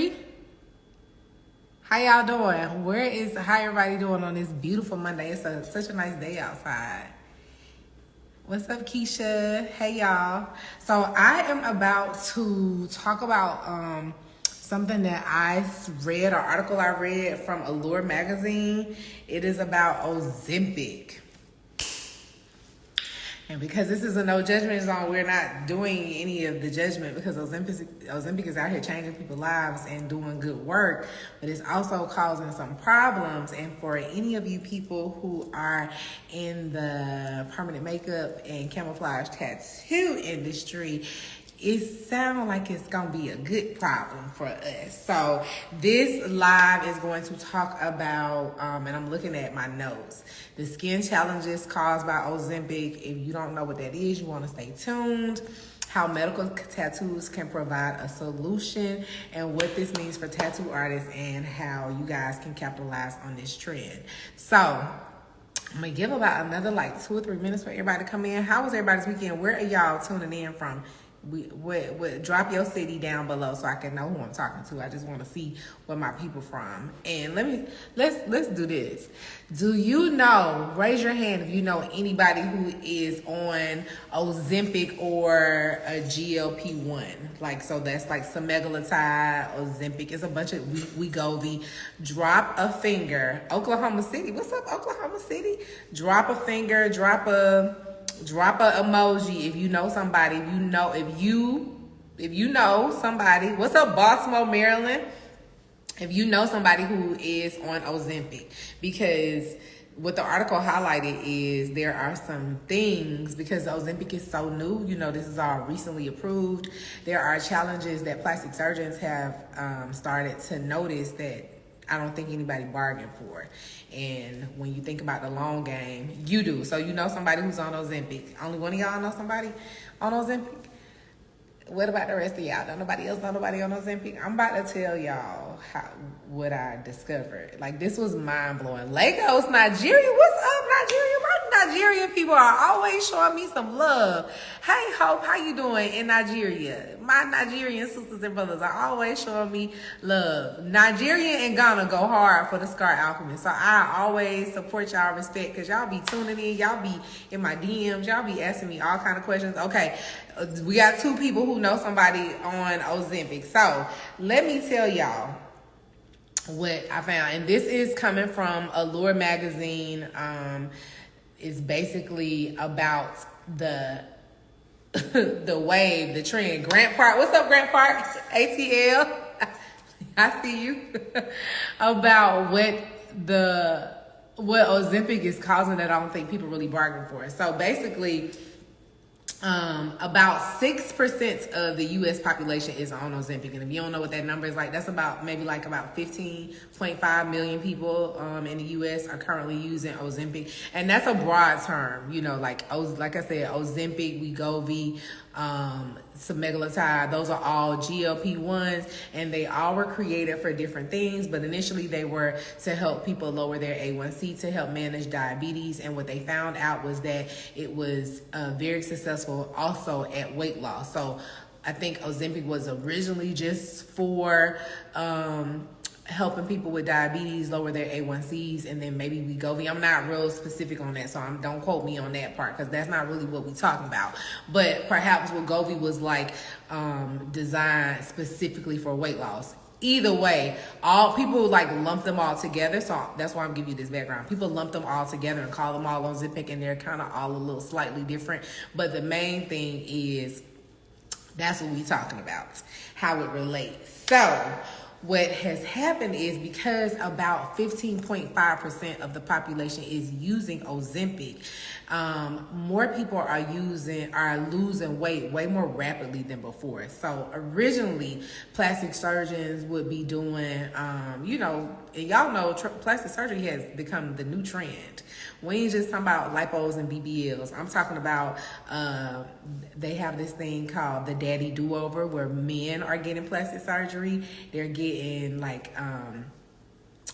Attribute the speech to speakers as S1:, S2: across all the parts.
S1: Jerry. How y'all doing? How everybody doing on this beautiful Monday? It's such a nice day outside. What's up, Keisha? Hey, y'all. So I am about to talk about something that I read, an article I read from Allure magazine. It is about Ozempic. And because this is a no judgment zone, we're not doing any of the judgment because Ozempic is out here changing people's lives and doing good work, but it's also causing some problems. And for any of you people who are in the permanent makeup and camouflage tattoo industry, it sounds like it's going to be a good problem for us. So this live is going to talk about, and I'm looking at my notes, the skin challenges caused by Ozempic. If you don't know what that is, you want to stay tuned. How medical tattoos can provide a solution, and what this means for tattoo artists, and how you guys can capitalize on this trend. So I'm going to give about another like 2 or 3 minutes for everybody to come in. How was everybody's weekend? Where are y'all tuning in from? Drop your city down below so I can know who I'm talking to. I just want to see where my people from. And let's do this. Do you know, raise your hand if you know anybody who is on Ozempic or a GLP-1. Like, so that's like semaglutide, Ozempic. It's a bunch of Wegovy. Drop a finger. Oklahoma City. What's up, Oklahoma City? Drop a finger, drop a emoji if you know somebody. If you know somebody. What's up, Baltimore, Maryland? If you know somebody who is on Ozempic, because what the article highlighted is there are some things, because Ozempic is so new, this is all recently approved. There are challenges that plastic surgeons have started to notice that I don't think anybody bargained for. And when you think about the long game, you do. So you know somebody who's on Ozempic. Only one of y'all know somebody on Ozempic? What about the rest of y'all? Don't nobody else know nobody on Ozempic? I'm about to tell y'all what I discovered. Like, this was mind-blowing. Lagos, Nigeria. What's up, Nigeria? My Nigerian people are always showing me some love. Hey, Hope, how you doing in Nigeria? My Nigerian sisters and brothers are always showing me love. Nigeria and Ghana go hard for the Scar Alchemist. So I always support y'all, respect, because y'all be tuning in. Y'all be in my DMs. Y'all be asking me all kind of questions. Okay, we got 2 people who know somebody on Ozempic. So let me tell y'all what I found. And this is coming from Allure magazine. It's basically about the wave, the trend. Grant Park, what's up, Grant Park? ATL, I see you. About what Ozempic is causing that I don't think people really bargain for. So basically, about 6% of the U.S. population is on Ozempic. And if you don't know what that number is like, that's about 15.5 million people in the U.S. are currently using Ozempic. And that's a broad term, like I said, Ozempic, Wegovy, semaglutide, those are all GLP-1s, and they all were created for different things, but initially they were to help people lower their A1C, to help manage diabetes. And what they found out was that it was very successful also at weight loss. So I think Ozempic was originally just for helping people with diabetes lower their A1Cs, and then maybe Wegovy. I'm not real specific on that, so don't quote me on that part, because that's not really what we're talking about. But perhaps Wegovy was like designed specifically for weight loss. Either way, all people like lump them all together, so that's why I'm giving you this background. People lump them all together and call them all Ozempic, and they're kind of all a little slightly different. But the main thing is that's what we're talking about, how it relates. So what has happened is, because about 15.5% of the population is using Ozempic, more people are losing weight way more rapidly than before. So originally, plastic surgeons would be doing, and y'all know plastic surgery has become the new trend. We ain't just talking about lipos and BBLs. I'm talking about, they have this thing called the daddy do-over, where men are getting plastic surgery. They're getting like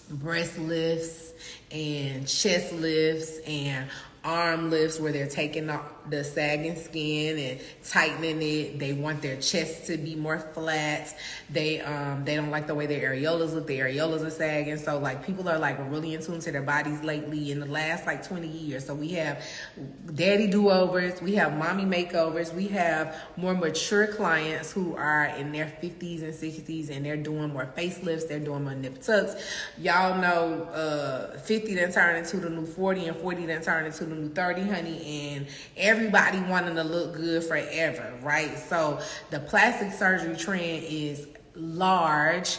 S1: breast lifts and chest lifts and arm lifts, where they're taking the sagging skin and tightening it. They want their chest to be more flat. They don't like the way their areolas look. The areolas are sagging. So like people are like really in tune to their bodies lately in the last like 20 years. So we have daddy do-overs, we have mommy makeovers, we have more mature clients who are in their 50s and 60s and they're doing more facelifts, they're doing more nip tucks. Y'all know 50 then turn into the new 40 and 40 then turn into the new 30, honey, and everybody wanting to look good forever, right? So the plastic surgery trend is large.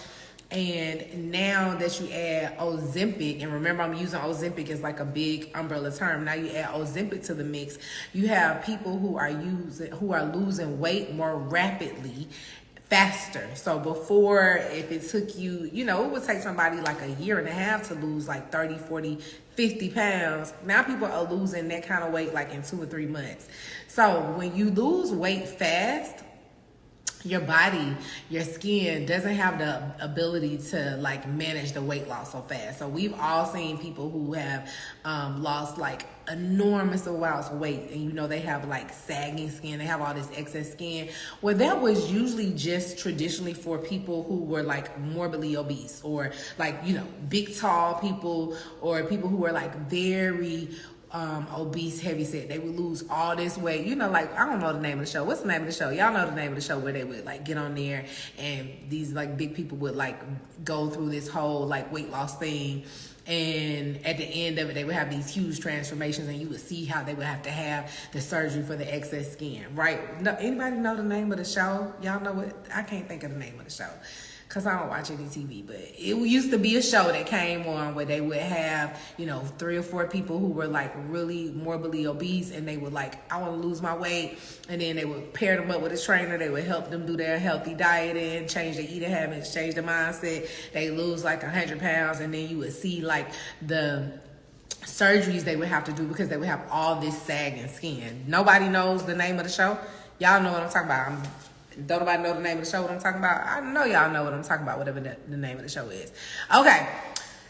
S1: And now that you add Ozempic, and remember I'm using Ozempic as like a big umbrella term. Now you add Ozempic to the mix. You have people who are losing weight more rapidly, faster. So before, if it took you, it would take somebody like a year and a half to lose like 30, 40, 50 pounds. Now people are losing that kind of weight like in 2 or 3 months. So when you lose weight fast, your body, your skin doesn't have the ability to like manage the weight loss so fast. So we've all seen people who have lost like enormous amounts of weight, and they have like sagging skin, they have all this excess skin. Well, that was usually just traditionally for people who were like morbidly obese, or like big tall people, or people who were like very obese, heavy set. They would lose all this weight. Like, I don't know the name of the show. What's the name of the show? Y'all know the name of the show where they would like get on there and these like big people would like go through this whole like weight loss thing. And at the end of it, they would have these huge transformations, and you would see how they would have to have the surgery for the excess skin, right? No, anybody know the name of the show? Y'all know what? I can't think of the name of the show, because I don't watch any TV, but it used to be a show that came on where they would have, 3 or 4 people who were like really morbidly obese, and they would like, I want to lose my weight. And then they would pair them up with a trainer. They would help them do their healthy dieting, change their eating habits, change their mindset. They lose like 100 pounds. And then you would see like the surgeries they would have to do because they would have all this sagging skin. Nobody knows the name of the show. Y'all know what I'm talking about. Don't nobody know the name of the show what I'm talking about? I know y'all know what I'm talking about, whatever the name of the show is. Okay,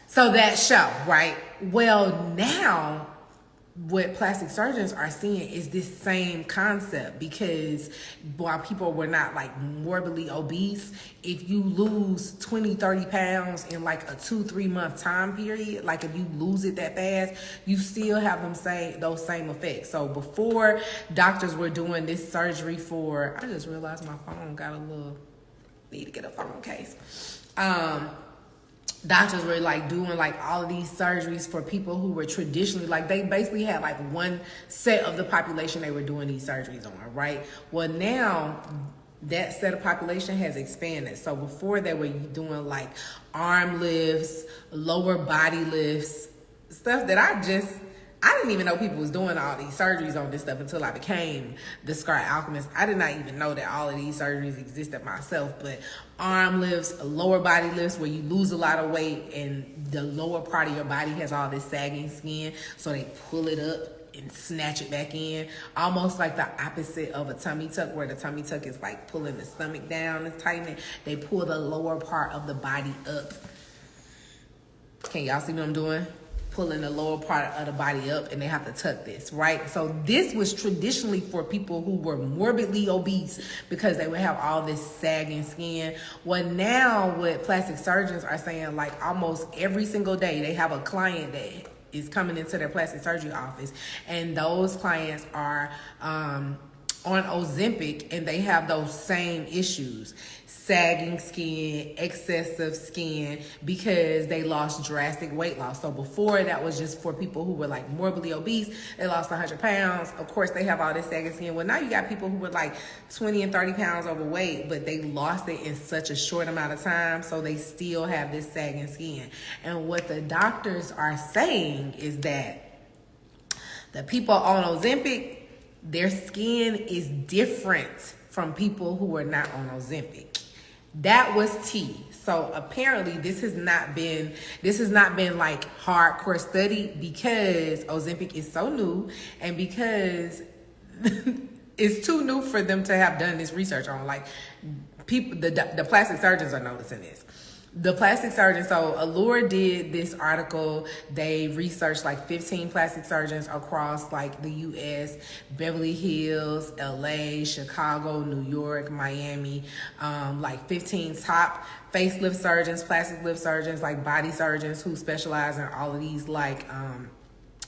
S1: so that show, right? Well, now what plastic surgeons are seeing is this same concept, because while people were not like morbidly obese, if you lose 20, 30 pounds in like a 2-3 month time period, like if you lose it that fast, you still have those same effects. So before, doctors were doing this surgery for, I just realized my phone got need to get a phone case. Doctors were like doing like all of these surgeries for people who were traditionally, like they basically had like one set of the population they were doing these surgeries on, right? Well, now that set of population has expanded. So before they were doing like arm lifts, lower body lifts, stuff that I didn't even know people was doing all these surgeries on this stuff until I became the Scar Alchemist. I did not even know that all of these surgeries existed myself. But arm lifts, lower body lifts, where you lose a lot of weight and the lower part of your body has all this sagging skin, so they pull it up and snatch it back in, almost like the opposite of a tummy tuck, where the tummy tuck is like pulling the stomach down and tightening. They pull the lower part of the body up. Can y'all see what I'm doing? Pulling the lower part of the body up, and they have to tuck this, right? So this was traditionally for people who were morbidly obese, because they would have all this sagging skin. Well, now what plastic surgeons are saying, like almost every single day, they have a client that is coming into their plastic surgery office, and those clients are on Ozempic, and they have those same issues. Sagging skin, excessive skin, because they lost drastic weight loss. So before, that was just for people who were like morbidly obese. They lost 100 pounds. Of course, they have all this sagging skin. Well, now you got people who were like 20 and 30 pounds overweight, but they lost it in such a short amount of time, so they still have this sagging skin. And what the doctors are saying is that the people on Ozempic, their skin is different from people who are not on Ozempic. That was tea. So apparently this has not been like hardcore studied, because Ozempic is so new, and because it's too new for them to have done this research on. Like people, the plastic surgeons are noticing this. The plastic surgeon, so Allure did this article. They researched like 15 plastic surgeons across like the US, Beverly Hills, LA, Chicago, New York, Miami, like 15 top facelift surgeons, plastic lift surgeons, like body surgeons who specialize in all of these like,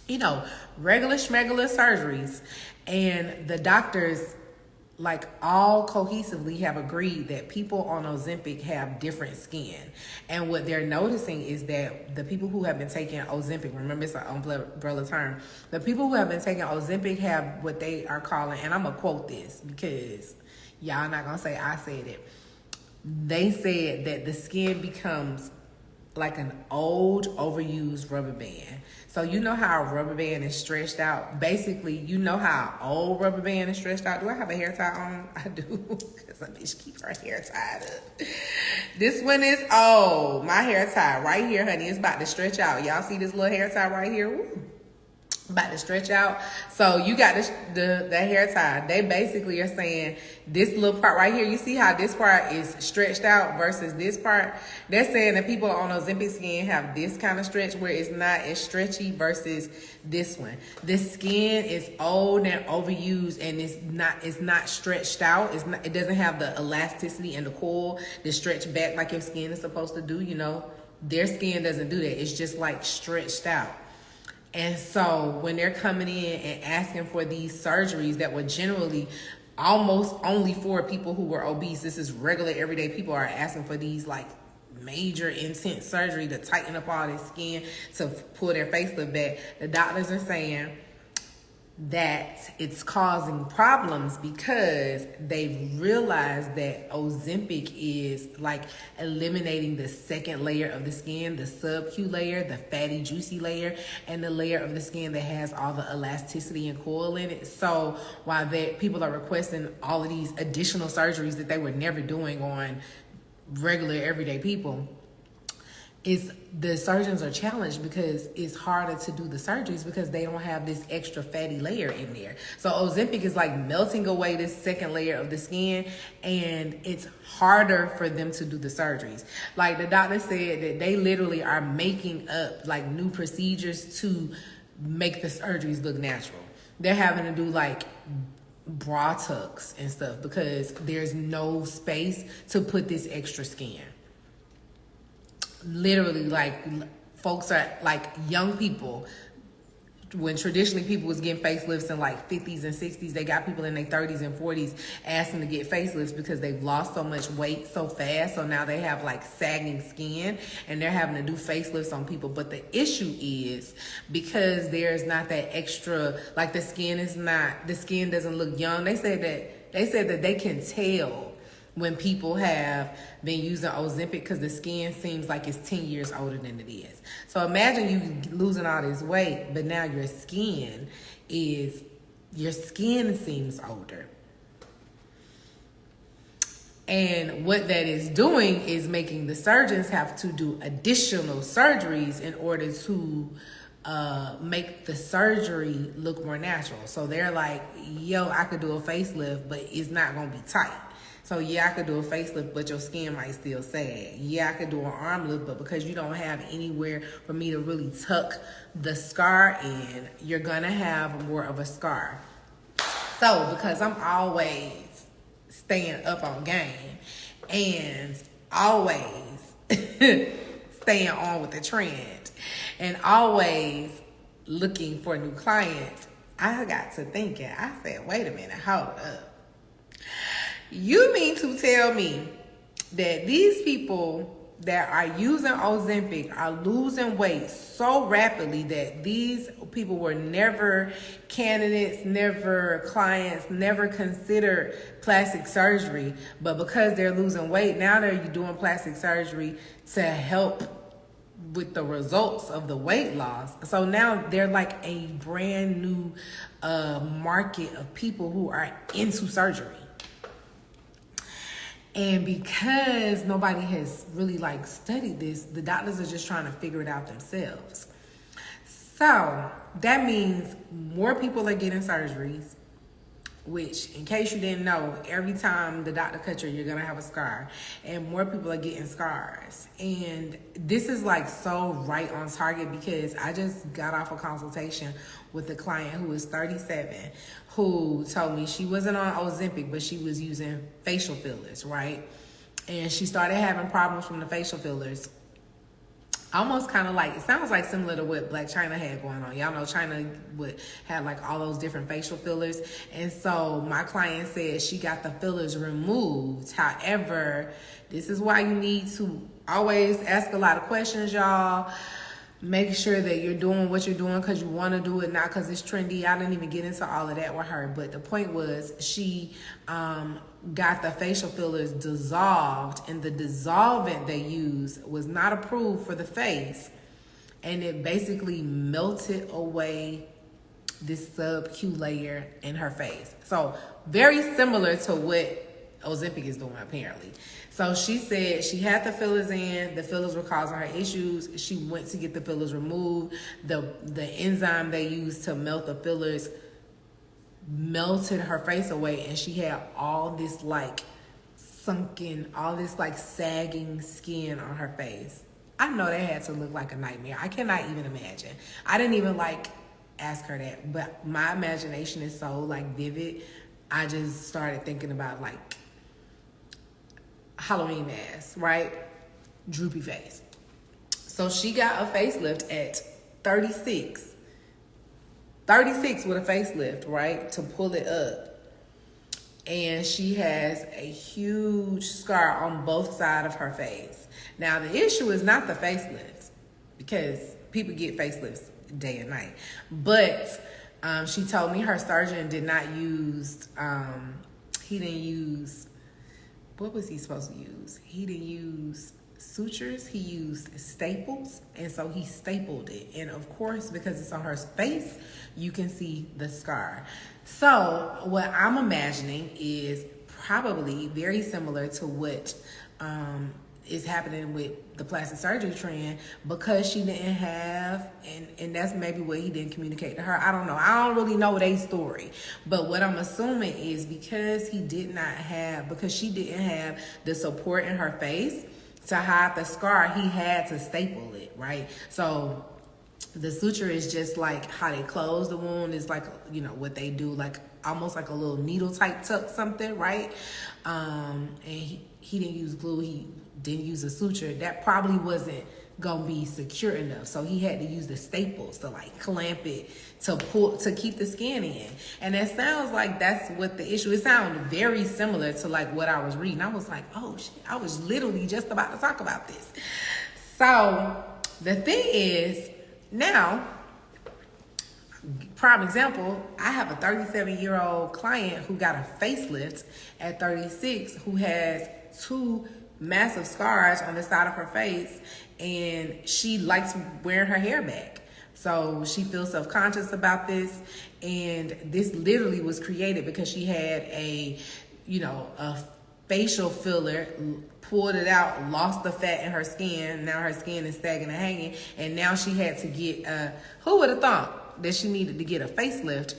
S1: regular schmegular surgeries. And the doctors like all cohesively have agreed that people on Ozempic have different skin. And what they're noticing is that the people who have been taking Ozempic, remember it's an umbrella term, the people who have been taking Ozempic have what they are calling, and I'm going to quote this because y'all not going to say I said it. They said that the skin becomes like an old, overused rubber band. So you know how a rubber band is stretched out? Basically, you know how an old rubber band is stretched out? Do I have a hair tie on? I do, because a bitch keep her hair tied up. This one is old. My hair tie right here, honey. It's about to stretch out. Y'all see this little hair tie right here? Woo. About to stretch out. So you got the hair tie. They basically are saying this little part right here, you see how this part is stretched out versus this part? They're saying that people on Ozempic skin have this kind of stretch where it's not as stretchy versus this one. This skin is old and overused, and it's not stretched out. It doesn't have the elasticity and the coil to stretch back like your skin is supposed to do, Their skin doesn't do that. It's just like stretched out. And so when they're coming in and asking for these surgeries that were generally almost only for people who were obese, this is regular everyday people are asking for these like major intense surgery to tighten up all their skin, to pull their facelift back. The doctors are saying that it's causing problems because they've realized that Ozempic is like eliminating the second layer of the skin, the sub-Q layer, the fatty, juicy layer, and the layer of the skin that has all the elasticity and coil in it. So while people are requesting all of these additional surgeries that they were never doing on regular everyday people, the surgeons are challenged because it's harder to do the surgeries because they don't have this extra fatty layer in there. So Ozempic is like melting away this second layer of the skin, and it's harder for them to do the surgeries. Like the doctor said that they literally are making up like new procedures to make the surgeries look natural. They're having to do like bra tucks and stuff because there's no space to put this extra skin. Literally, like, folks are like young people. When traditionally people was getting facelifts in like 50s and 60s, they got people in their 30s and 40s asking to get facelifts because they've lost so much weight so fast. So now they have like sagging skin and they're having to do facelifts on people. But the issue is because there's not that extra, like the skin doesn't look young. They said that they can tell when people have been using Ozempic because the skin seems like it's 10 years older than it is. So imagine you losing all this weight, but now your skin seems older. And what that is doing is making the surgeons have to do additional surgeries in order to make the surgery look more natural. So they're like, yo, I could do a facelift, but it's not going to be tight. So yeah, I could do a facelift, but your skin might still sag. Yeah, I could do an arm lift, but because you don't have anywhere for me to really tuck the scar in, you're gonna have more of a scar. So because I'm always staying up on game and always staying on with the trend and always looking for new clients, I got to thinking, I said, wait a minute, hold up. You mean to tell me that these people that are using Ozempic are losing weight so rapidly that these people were never candidates, never clients, never considered plastic surgery, but because they're losing weight, now they're doing plastic surgery to help with the results of the weight loss. So now they're like a brand new market of people who are into surgery. And because nobody has really like studied this, the doctors are just trying to figure it out themselves. So that means more people are getting surgeries. which, in case you didn't know, every time the doctor cuts you, you're gonna have a scar, and more people are getting scars. And this is like so right on target, because I just got off a consultation with a client who is 37, who told me she wasn't on Ozempic, but she was using facial fillers, right? And she started having problems from the facial fillers. Almost kind of like, it sounds like similar to what Black China had going on. Y'all know China had like all those different facial fillers. And so my client said she got the fillers removed. However, this is why you need to always ask a lot of questions, y'all. Make sure that you're doing what you're doing because you want to do it, not because it's trendy. I didn't even get into all of that with her. But the point was, she got the facial fillers dissolved, and the dissolvent they used was not approved for the face, and it basically melted away this sub-Q layer in her face. So very similar to what Ozempic is doing, apparently. So she said she had the fillers in, the fillers were causing her issues. She went to get the fillers removed. The enzyme they used to melt the fillers melted her face away, and she had all this like sunken, all this like sagging skin on her face. I know that had to look like a nightmare. I cannot even imagine. I didn't even like ask her that, but my imagination is so like vivid. I just started thinking about like Halloween mask, right? Droopy face. So she got a facelift at 36. 36 with a facelift, right? To pull it up. And she has a huge scar on both sides of her face. Now, the issue is not the facelift, because people get facelifts day and night. But she told me her surgeon did not use, he didn't use, what was he supposed to use? He didn't use sutures, he used staples, and so he stapled it. And of course, because it's on her face, you can see the scar. So what I'm imagining is probably very similar to what is happening with the plastic surgery trend, because she didn't have, and that's maybe what he didn't communicate to her. I don't know. I don't really know their story. But what I'm assuming is because she didn't have the support in her face to hide the scar, he had to staple it, right? So the suture is just like how they close the wound, is like, you know, what they do, like almost like a little needle type tuck something, right? And he didn't use glue, he didn't use a suture. That probably wasn't gonna be secure enough, so he had to use the staples to like clamp it to keep the skin in. And it sounds like that's what the issue. It sounded very similar to like what I was reading. I was like, oh shit, I was literally just about to talk about this. So the thing is, now, prime example, I have a 37-year-old client who got a facelift at 36, who has 2 massive scars on the side of her face, and she likes wearing her hair back. So she feels self-conscious about this, and this literally was created because she had a facial filler, pulled it out, lost the fat in her skin. Now her skin is sagging and hanging, and now she had to get who would have thought that she needed to get a facelift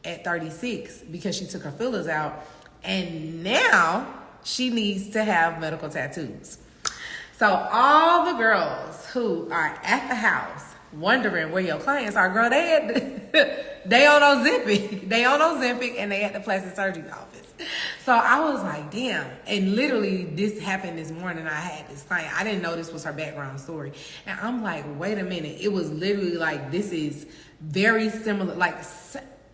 S1: at 36 because she took her fillers out, and now she needs to have medical tattoos. So all the girls who are at the house wondering where your clients are, girl, they on Ozempic. They on Ozempic, and they at the plastic surgery office. So I was like, damn. And literally this happened this morning. I had this client. I didn't know this was her background story. And I'm like, wait a minute. It was literally like, this is very similar, like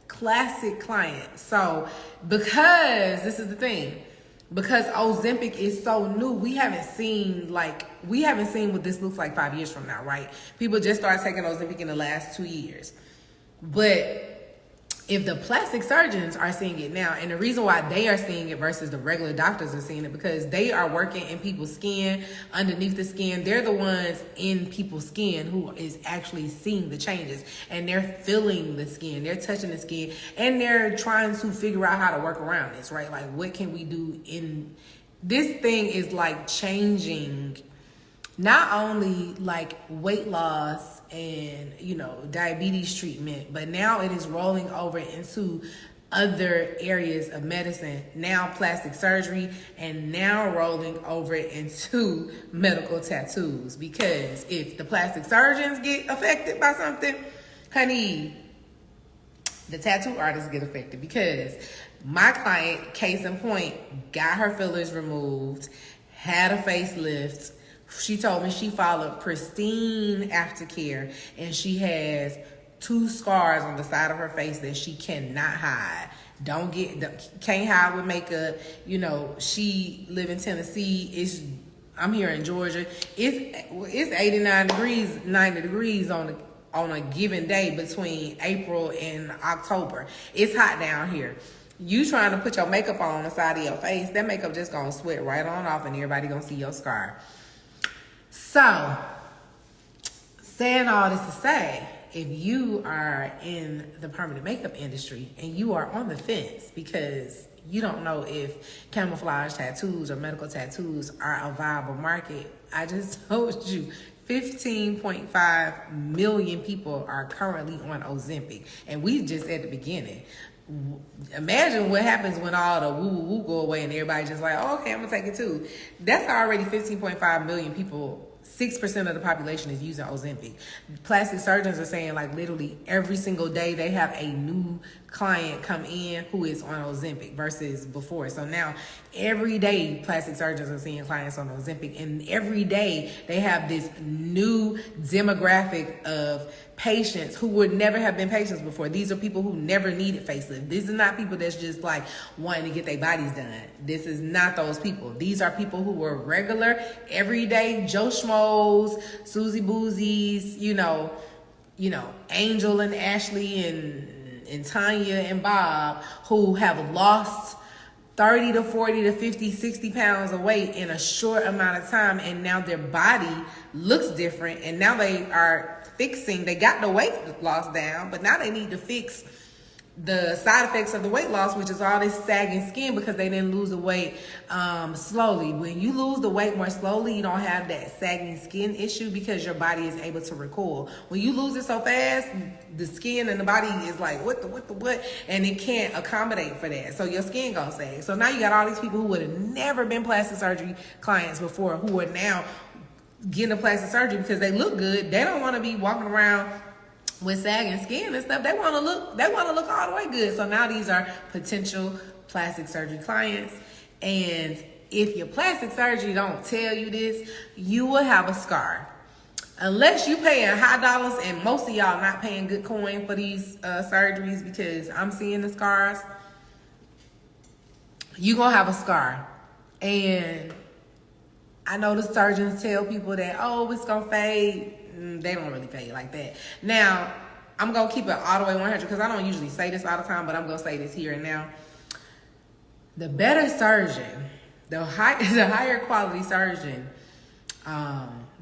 S1: classic client. So because this is the thing, because Ozempic is so new, we haven't seen what this looks like 5 years from now, right? People just started taking Ozempic in the last 2 years. But if the plastic surgeons are seeing it now, and the reason why they are seeing it versus the regular doctors are seeing it, because they are working in people's skin, underneath the skin. They're the ones in people's skin who is actually seeing the changes, and they're feeling the skin, they're touching the skin, and they're trying to figure out how to work around this, right? Like, what can we do in this thing is like changing not only like weight loss and, diabetes treatment, but now it is rolling over into other areas of medicine, now plastic surgery, and now rolling over into medical tattoos. Because if the plastic surgeons get affected by something, honey, the tattoo artists get affected. Because my client, case in point, got her fillers removed, had a facelift. She told me she followed pristine aftercare, and she has 2 scars on the side of her face that she cannot hide. Can't hide with makeup. You know, she live in Tennessee. I'm here in Georgia. It's 89 degrees, 90 degrees on a given day between April and October. It's hot down here. You trying to put your makeup on the side of your face, that makeup just gonna sweat right on off, and everybody gonna see your scar. So, saying all this to say, if you are in the permanent makeup industry and you are on the fence because you don't know if camouflage tattoos or medical tattoos are a viable market, I just told you 15.5 million people are currently on Ozempic, and we just at the beginning. Imagine what happens when all the woo go away and everybody just like, oh, okay, I'm gonna take it too. That's already 15.5 million people. 6% of the population is using Ozempic. Plastic surgeons are saying like literally every single day they have a new client come in who is on Ozempic versus before. So now every day plastic surgeons are seeing clients on Ozempic, and every day they have this new demographic of patients who would never have been patients before. These are people who never needed facelift. These are not people that's just like wanting to get their bodies done. This is not those people. These are people who were regular, everyday Joe Schmoes, Susie Boozies, you know, Angel and Ashley and Tanya and Bob, who have lost 30 to 40 to 50, 60 pounds of weight in a short amount of time, and now their body looks different, and now they got the weight loss down, but now they need to fix the side effects of the weight loss, which is all this sagging skin, because they didn't lose the weight slowly. When you lose the weight more slowly, you don't have that sagging skin issue because your body is able to recoil. When you lose it so fast, the skin and the body is like, what? And it can't accommodate for that. So your skin gonna sag. So now you got all these people who would have never been plastic surgery clients before, who are now getting a plastic surgery because they look good. They don't want to be walking around with sagging skin and stuff. They want to look all the way good. So now these are potential plastic surgery clients. And if your plastic surgery don't tell you this, you will have a scar. Unless you paying high dollars, and most of y'all not paying good coin for these surgeries, because I'm seeing the scars, you gonna have a scar. And I know the surgeons tell people that, oh, it's gonna fade. They don't really fade like that. Now, I'm gonna keep it all the way 100 because I don't usually say this all the time, but I'm gonna say this here and now. The better surgeon, the higher quality surgeon,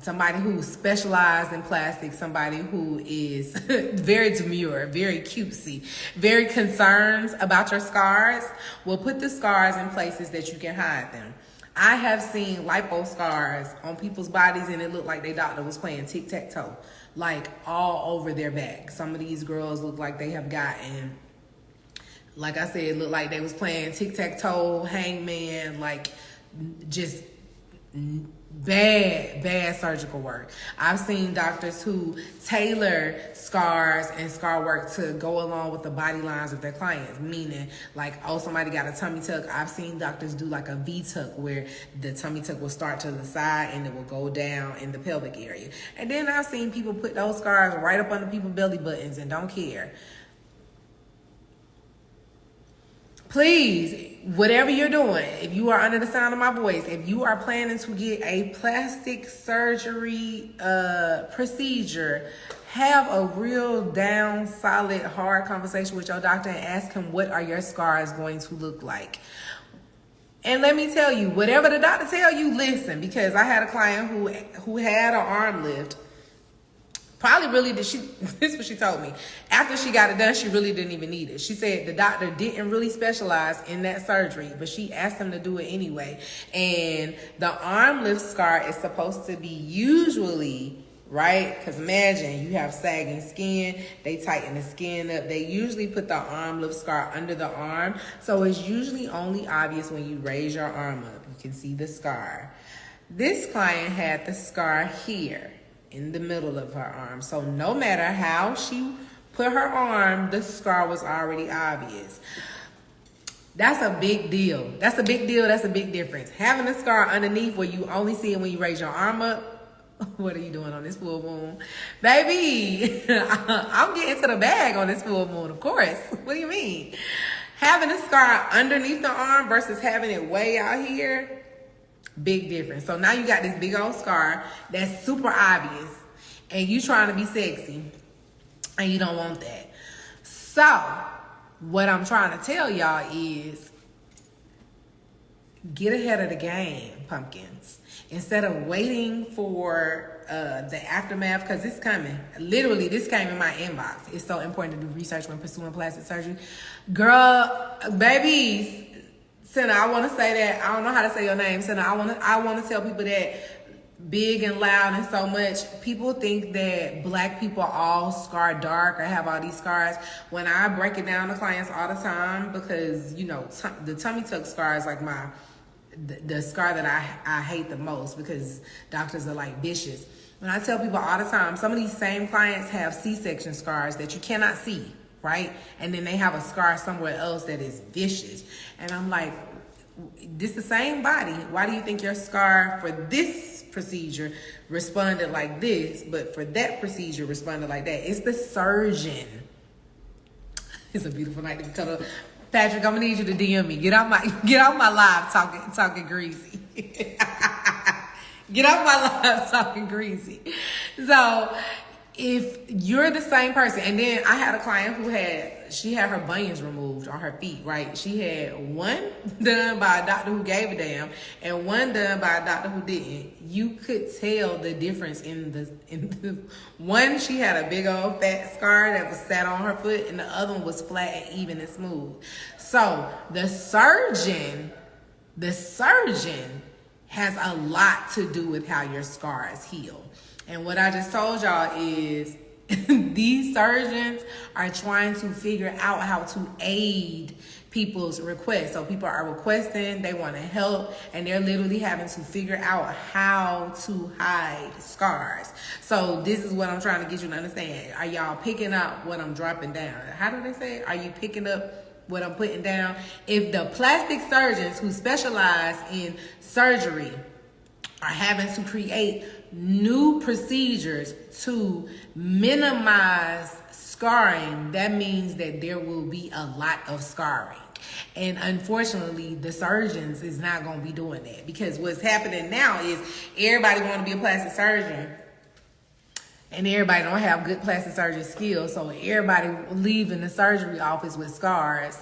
S1: somebody who specialized in plastic, somebody who is very demure, very cutesy, very concerned about your scars, will put the scars in places that you can hide them. I have seen lipo scars on people's bodies, and it looked like their doctor was playing tic-tac-toe, like all over their back. Some of these girls look like they have gotten, like I said, it looked like they was playing tic-tac-toe, hangman, like just bad surgical work. I've seen doctors who tailor scars and scar work to go along with the body lines of their clients, meaning like, oh, somebody got a tummy tuck. I've seen doctors do like a V-tuck where the tummy tuck will start to the side and it will go down in the pelvic area. And then I've seen people put those scars right up under people's belly buttons and don't care. Please, whatever you're doing, if you are under the sound of my voice, if you are planning to get a plastic surgery procedure, have a real down, solid, hard conversation with your doctor and ask him, what are your scars going to look like? And let me tell you, whatever the doctor tell you, listen, because I had a client who had an arm lift. Probably really this is what she told me. After she got it done, she really didn't even need it. She said the doctor didn't really specialize in that surgery, but she asked him to do it anyway. And the arm lift scar is supposed to be usually right? Because imagine you have sagging skin, they tighten the skin up. They usually put the arm lift scar under the arm, so it's usually only obvious when you raise your arm up. You can see the scar. This client had the scar here in the middle of her arm, so no matter how she put her arm, the scar was already obvious. That's a big deal. That's a big deal. That's a big difference. Having a scar underneath where you only see it when you raise your arm up. What are you doing on this full moon? Baby, I'm getting to the bag on this full moon, of course. What do you mean? Having a scar underneath the arm versus having it way out here, big difference. So now you got this big old scar that's super obvious and you trying to be sexy and you don't want that. So what I'm trying to tell y'all is get ahead of the game, pumpkins. Instead of waiting for the aftermath, because it's coming. Literally, this came in my inbox. It's so important to do research when pursuing plastic surgery. Girl, babies, Senna, I want to say that. I don't know how to say your name, Senna. I want to tell people that big and loud and so much. People think that black people all scar dark or have all these scars. When I break it down to clients all the time, because, you know, the tummy tuck scar is like the scar that I hate the most, because doctors are like vicious. When I tell people all the time, some of these same clients have C-section scars that you cannot see, right? And then they have a scar somewhere else that is vicious. And I'm like, this the same body. Why do you think your scar for this procedure responded like this, but for that procedure responded like that? It's the surgeon. It's a beautiful night to cut up. Patrick, I'm gonna need you to DM me. Get off my live talking greasy. Get off my live talking greasy. So if you're the same person, and then I had a client who had her bunions removed on her feet, right? She had one done by a doctor who gave a damn and one done by a doctor who didn't. You could tell the difference in the one. She had a big old fat scar that was sat on her foot, and the other one was flat and even and smooth. So the surgeon has a lot to do with how your scars heal. And what I just told y'all is these surgeons are trying to figure out how to aid people's requests. So people are requesting, they want to help, and they're literally having to figure out how to hide scars. So this is what I'm trying to get you to understand. Are y'all picking up what I'm dropping down? How do they say it? Are you picking up what I'm putting down? If the plastic surgeons who specialize in surgery are having to create new procedures to minimize scarring, that means that there will be a lot of scarring. And unfortunately, the surgeons is not going to be doing that, because what's happening now is everybody want to be a plastic surgeon and everybody don't have good plastic surgery skills. So everybody leaving the surgery office with scars.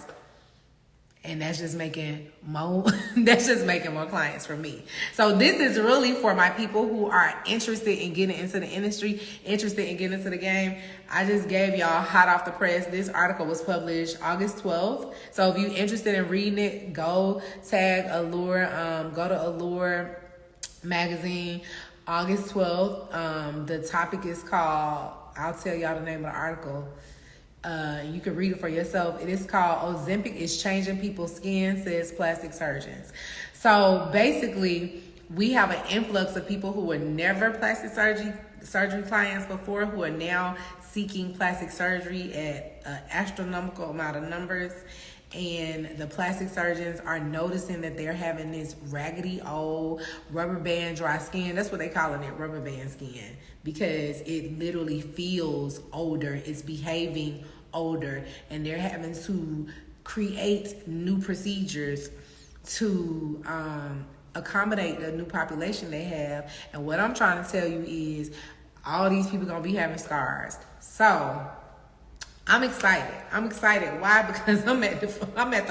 S1: And that's just making more clients for me. So this is really for my people who are interested in getting into the industry, interested in getting into the game. I just gave y'all hot off the press. This article was published August 12th. So if you're interested in reading it, go tag Allure, go to Allure magazine, August 12th. The topic is called, I'll tell y'all the name of the article. You can read it for yourself. It is called Ozempic is Changing People's Skin, says plastic surgeons. So basically, we have an influx of people who were never plastic surgery clients before, who are now seeking plastic surgery at an astronomical amount of numbers. And the plastic surgeons are noticing that they're having this raggedy old rubber band dry skin. That's what they calling it, rubber band skin, because it literally feels older. It's behaving older, and they're having to create new procedures to accommodate the new population they have. And what I'm trying to tell you is all these people gonna be having scars. So I'm excited. I'm excited. Why? Because I'm at the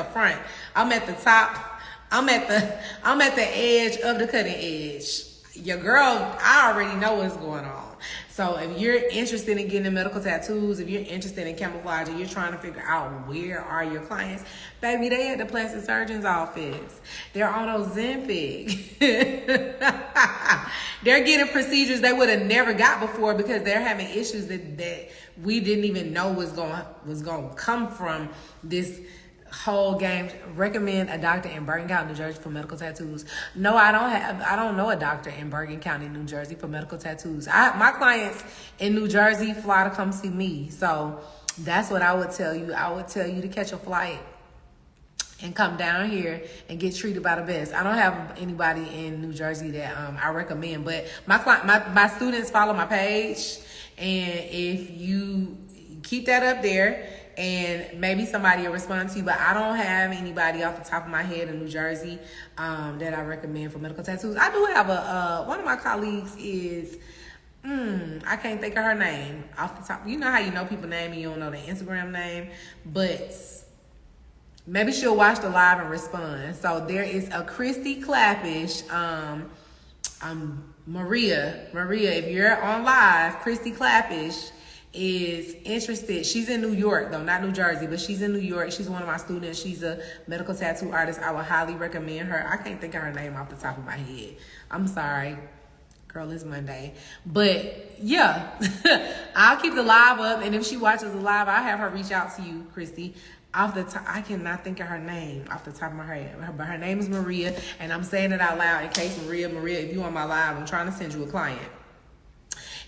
S1: front. I'm at the top. I'm at the edge of the cutting edge. your girl, I already know what's going on. So if you're interested in getting medical tattoos, if you're interested in camouflage, and you're trying to figure out where are your clients, baby, they at the plastic surgeon's office. They're on Ozempic. They're getting procedures they would have never got before because they're having issues that we didn't even know was going to come from this whole game. Recommend a doctor in Bergen County, New Jersey for medical tattoos. No, I don't know a doctor in Bergen County, New Jersey for medical tattoos. My clients in New Jersey fly to come see me. So that's what I would tell you. I would tell you to catch a flight and come down here and get treated by the best. I don't have anybody in New Jersey that I recommend, but my students follow my page, and if you keep that up there, and maybe somebody will respond to you, but I don't have anybody off the top of my head in New Jersey that I recommend for medical tattoos. I do have one of my colleagues is, I can't think of her name off the top. You know how you know people's name and you don't know their Instagram name, but maybe she'll watch the live and respond. So there is a Christy Clappish, Maria, if you're on live, Christy Clappish is interested. She's in New York though, not New Jersey, but she's in New York. She's one of my students. She's a medical tattoo artist. I would highly recommend her. I can't think of her name off the top of my head. I'm sorry. Girl, it's Monday. But yeah, I'll keep the live up, and if she watches the live, I'll have her reach out to you, Christy. Off the top, I cannot think of her name off the top of my head, but her name is Maria, and I'm saying it out loud in case Maria, if you on my live, I'm trying to send you a client.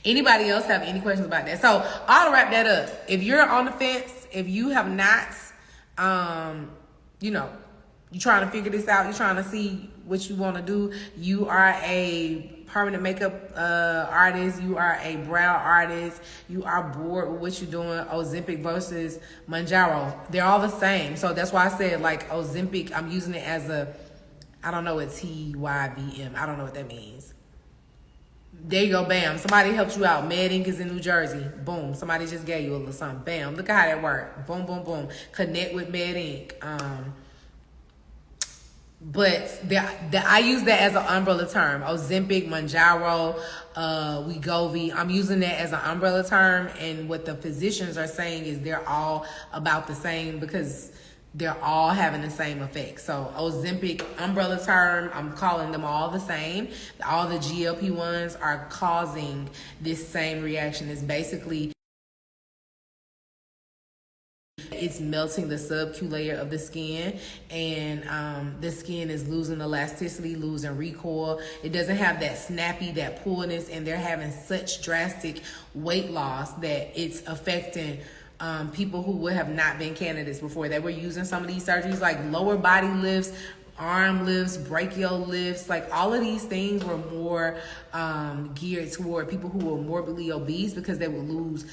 S1: Anybody else have any questions about that? So I'll wrap that up. If you're on the fence, if you have not, you're trying to figure this out, you're trying to see what you want to do, you are a permanent makeup artist, you are a brow artist, you are bored with what you're doing, Ozempic versus Mounjaro, they're all the same. So that's why I said, like, Ozempic, I'm using it as I don't know what TYVM, I don't know what that means. There you go, bam. Somebody helped you out. Med Inc. is in New Jersey. Boom. Somebody just gave you a little something. Bam. Look at how that worked. Boom, boom, boom. Connect with Med Inc. But I use that as an umbrella term. Ozempic, Mounjaro, Wegovy. I'm using that as an umbrella term. And what the physicians are saying is they're all about the same because they're all having the same effect. So Ozempic, umbrella term, I'm calling them all the same. All the GLP-1s are causing this same reaction. It's basically, it's melting the sub-Q layer of the skin, and the skin is losing elasticity, losing recoil. It doesn't have that snappy, that pullness, and they're having such drastic weight loss that it's affecting people who would have not been candidates before. They were using some of these surgeries like lower body lifts, arm lifts, brachial lifts. Like all of these things were more geared toward people who were morbidly obese because they would lose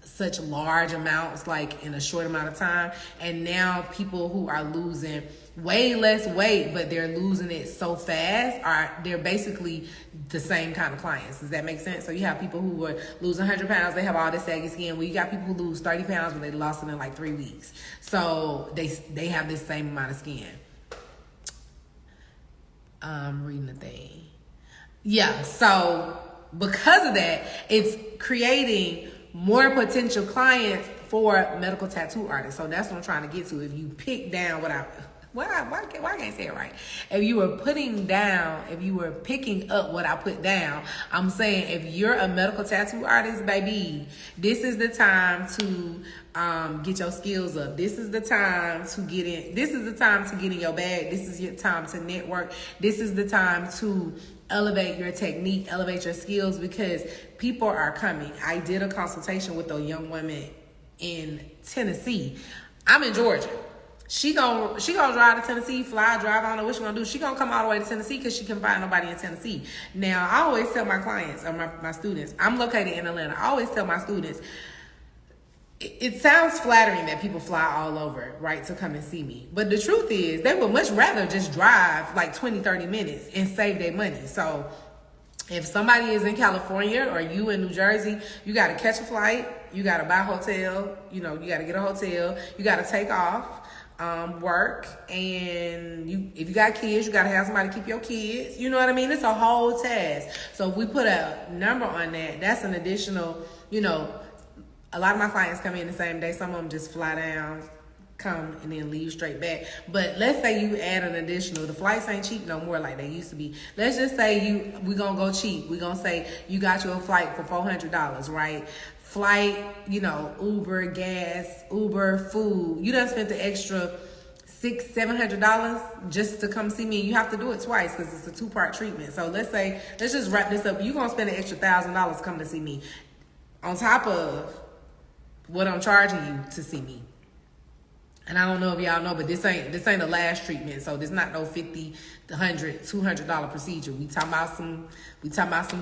S1: such large amounts like in a short amount of time. And now people who are losing way less weight, but they're losing it so fast, they're basically the same kind of clients. Does that make sense? So you have people who were losing 100 pounds, they have all this saggy skin. Well, you got people who lose 30 pounds, but they lost it in like 3 weeks. So they have this same amount of skin. Reading the thing. Yeah, so because of that, it's creating more potential clients for medical tattoo artists. So that's what I'm trying to get to. If you pick down why can't I say it right? If you were picking up what I put down, I'm saying if you're a medical tattoo artist, baby, this is the time to get your skills up. This is the time to get in. This is the time to get in your bag. This is your time to network. This is the time to elevate your technique, elevate your skills, because people are coming. I did a consultation with a young woman in Tennessee. I'm in Georgia. She gonna drive to Tennessee, drive, I don't know what she gonna do. She gonna come all the way to Tennessee because she can find nobody in Tennessee. Now, I always tell my clients, or my students, I'm located in Atlanta. I always tell my students, it sounds flattering that people fly all over, right, to come and see me. But the truth is, they would much rather just drive like 20, 30 minutes and save their money. So if somebody is in California or you in New Jersey, you got to catch a flight. You got to buy a hotel. You got to get a hotel. You got to take off. work, and if you got kids, you got to have somebody to keep your kids. You know what I mean? It's a whole task. So if we put a number on that, that's an additional, a lot of my clients come in the same day. Some of them just fly down, come, and then leave straight back. But let's say you add an additional, the flights ain't cheap no more like they used to be. Let's just say we gonna go cheap. We gonna say you got you a flight for $400, right? Flight, Uber, gas, Uber, food. You done spent the extra $600-$700 just to come see me. You have to do it twice because it's a 2-part treatment. So let's just wrap this up. You're gonna spend an extra $1,000 coming to see me, on top of what I'm charging you to see me. And I don't know if y'all know, but this ain't the last treatment. So this not no $50, $100, $200 procedure. We talking about some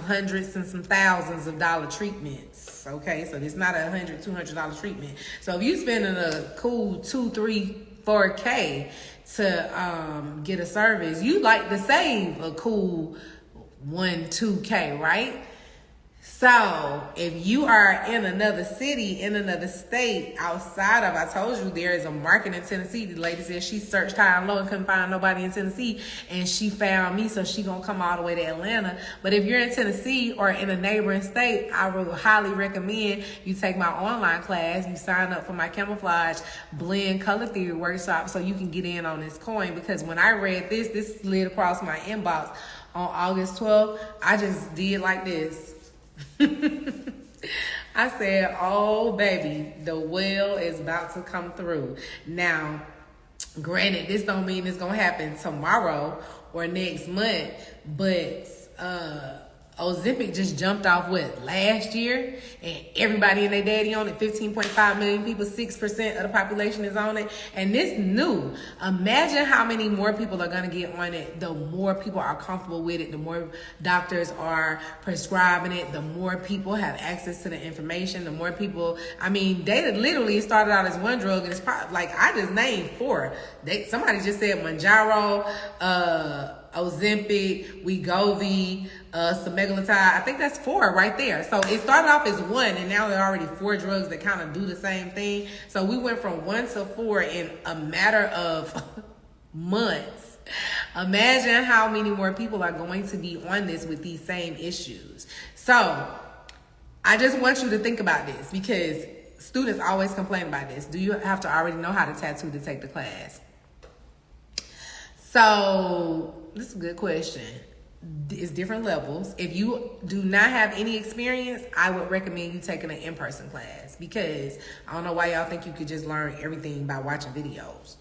S1: hundreds and some thousands of dollar treatments. Okay, so this not a $100, $200 treatment. So if you spending a cool $2, $3, $4K to get a service, you like to save a cool $1, $2K, right? So if you are in another city, in another state, outside of, I told you there is a market in Tennessee. The lady said she searched high and low and couldn't find nobody in Tennessee, and she found me, so she gonna come all the way to Atlanta. But if you're in Tennessee or in a neighboring state, I would highly recommend you take my online class. You sign up for my camouflage blend color theory workshop so you can get in on this coin, because when I read this slid across my inbox on August 12th, I just did like this. I said, oh baby, the well is about to come through. Now, granted, this don't mean it's gonna happen tomorrow or next month, but Ozempic just jumped off last year, and everybody and their daddy on it. 15.5 million people, 6% of the population is on it, and this new. Imagine how many more people are gonna get on it. The more people are comfortable with it, the more doctors are prescribing it, the more people have access to the information, the more people. I mean, they literally started out as one drug, and it's probably like I just named 4. Somebody just said Mounjaro, Ozempic, Wegovy, semaglutide. I think that's 4 right there. So it started off as 1, and now there are already 4 drugs that kind of do the same thing. So we went from 1 to 4 in a matter of months. Imagine how many more people are going to be on this with these same issues. So I just want you to think about this, because students always complain about this. Do you have to already know how to tattoo to take the class? So this is a good question. It's different levels. If you do not have any experience, I would recommend you taking an in-person class, because I don't know why y'all think you could just learn everything by watching videos.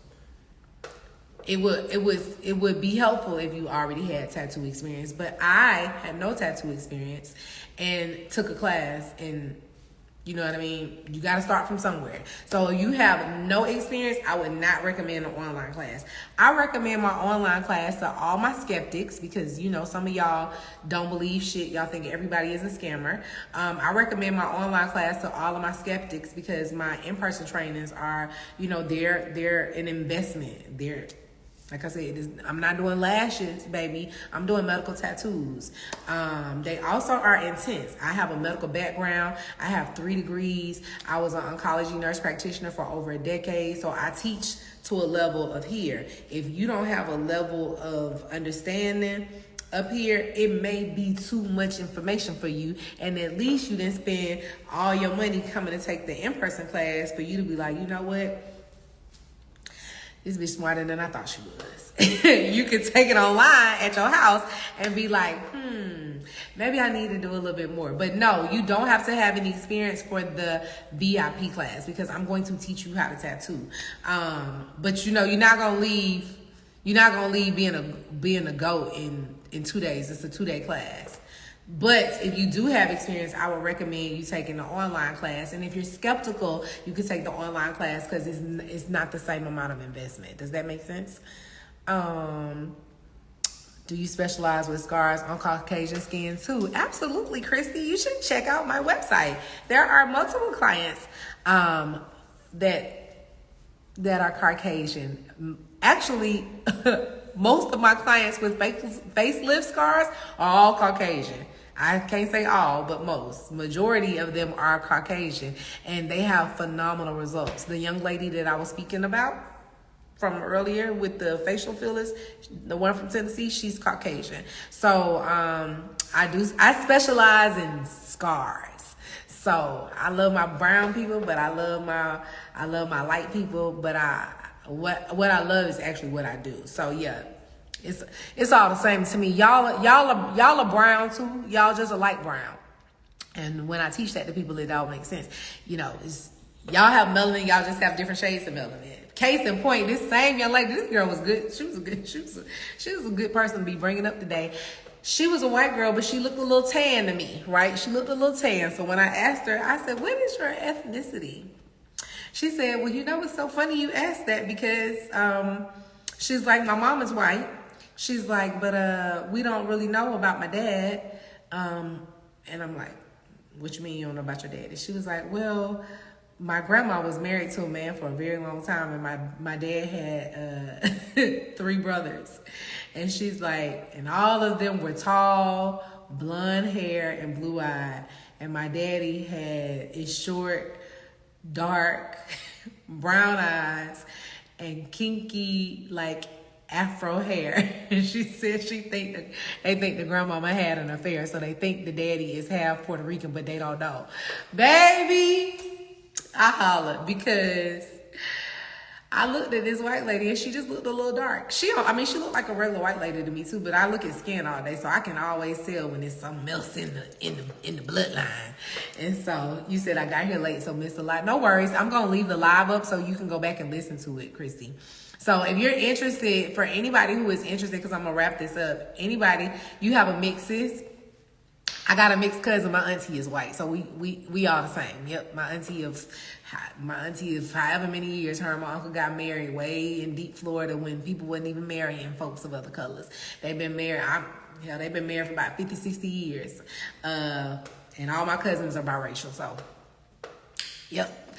S1: It would be helpful if you already had tattoo experience, but I had no tattoo experience and took a class, and you know what I mean? You got to start from somewhere. So if you have no experience, I would not recommend an online class. I recommend my online class to all my skeptics, because, some of y'all don't believe shit. Y'all think everybody is a scammer. I recommend my online class to all of my skeptics, because my in-person trainings are, they're an investment. Like I said, I'm not doing lashes, baby. I'm doing medical tattoos. They also are intense. I have a medical background. I have 3 degrees. I was an oncology nurse practitioner for over a decade. So I teach to a level of here. If you don't have a level of understanding up here, it may be too much information for you. And at least you didn't spend all your money coming to take the in-person class for you to be like, you know what? This bitch smarter than I thought she was. You could take it online at your house and be like, maybe I need to do a little bit more. But no, you don't have to have any experience for the VIP class, because I'm going to teach you how to tattoo. But you're not gonna leave being a GOAT in 2 days. It's a 2-day class. But if you do have experience, I would recommend you taking the online class. And if you're skeptical, you can take the online class, because it's not the same amount of investment. Does that make sense? Do you specialize with scars on Caucasian skin too? Absolutely, Christy. You should check out my website. There are multiple clients that are Caucasian. Actually, most of my clients with facelift scars are all Caucasian. I can't say all, but most. Majority of them are Caucasian, and they have phenomenal results. The young lady that I was speaking about, from earlier with the facial fillers, the one from Tennessee, she's Caucasian. So I specialize in scars. So I love my brown people, but I love my light people, but what I love is actually what I do. So yeah, it's all the same to me. Y'all are brown too. Y'all just a light brown. And when I teach that to people, it all makes sense. You know, y'all have melanin, y'all just have different shades of melanin. Case in point, this same young lady, this girl was good. She was a good person to be bringing up today. She was a white girl, but she looked a little tan to me, right? She looked a little tan. So when I asked her, I said, what is your ethnicity? She said, well, you know, it's so funny you asked that because she's like, my mom is white. She's like, but we don't really know about my dad. And I'm like, what you mean you don't know about your dad? And she was like, well, my grandma was married to a man for a very long time, and my dad had 3 brothers. And she's like, and all of them were tall, blonde hair, and blue-eyed. And my daddy is short, dark, brown eyes, and kinky, like, afro hair. And she said they think the grandmama had an affair, so they think the daddy is half Puerto Rican, but they don't know. Baby, I hollered because I looked at this white lady and she just looked a little dark. She looked like a regular white lady to me too, but I look at skin all day, so I can always tell when there's something else in the bloodline. And so you said I got here late, so missed a lot. No worries. I'm gonna leave the live up so you can go back and listen to it, Christy. So if you're interested, for anybody who is interested, because I'm gonna wrap this up, anybody, you have a mixed sis, I got a mixed cousin. My auntie is white, so we all the same. Yep, my auntie of however many years. Her and my uncle got married way in deep Florida when people wasn't even marrying folks of other colors. They've been married. They've been married for about 50, 60 years, and all my cousins are biracial. So, yep.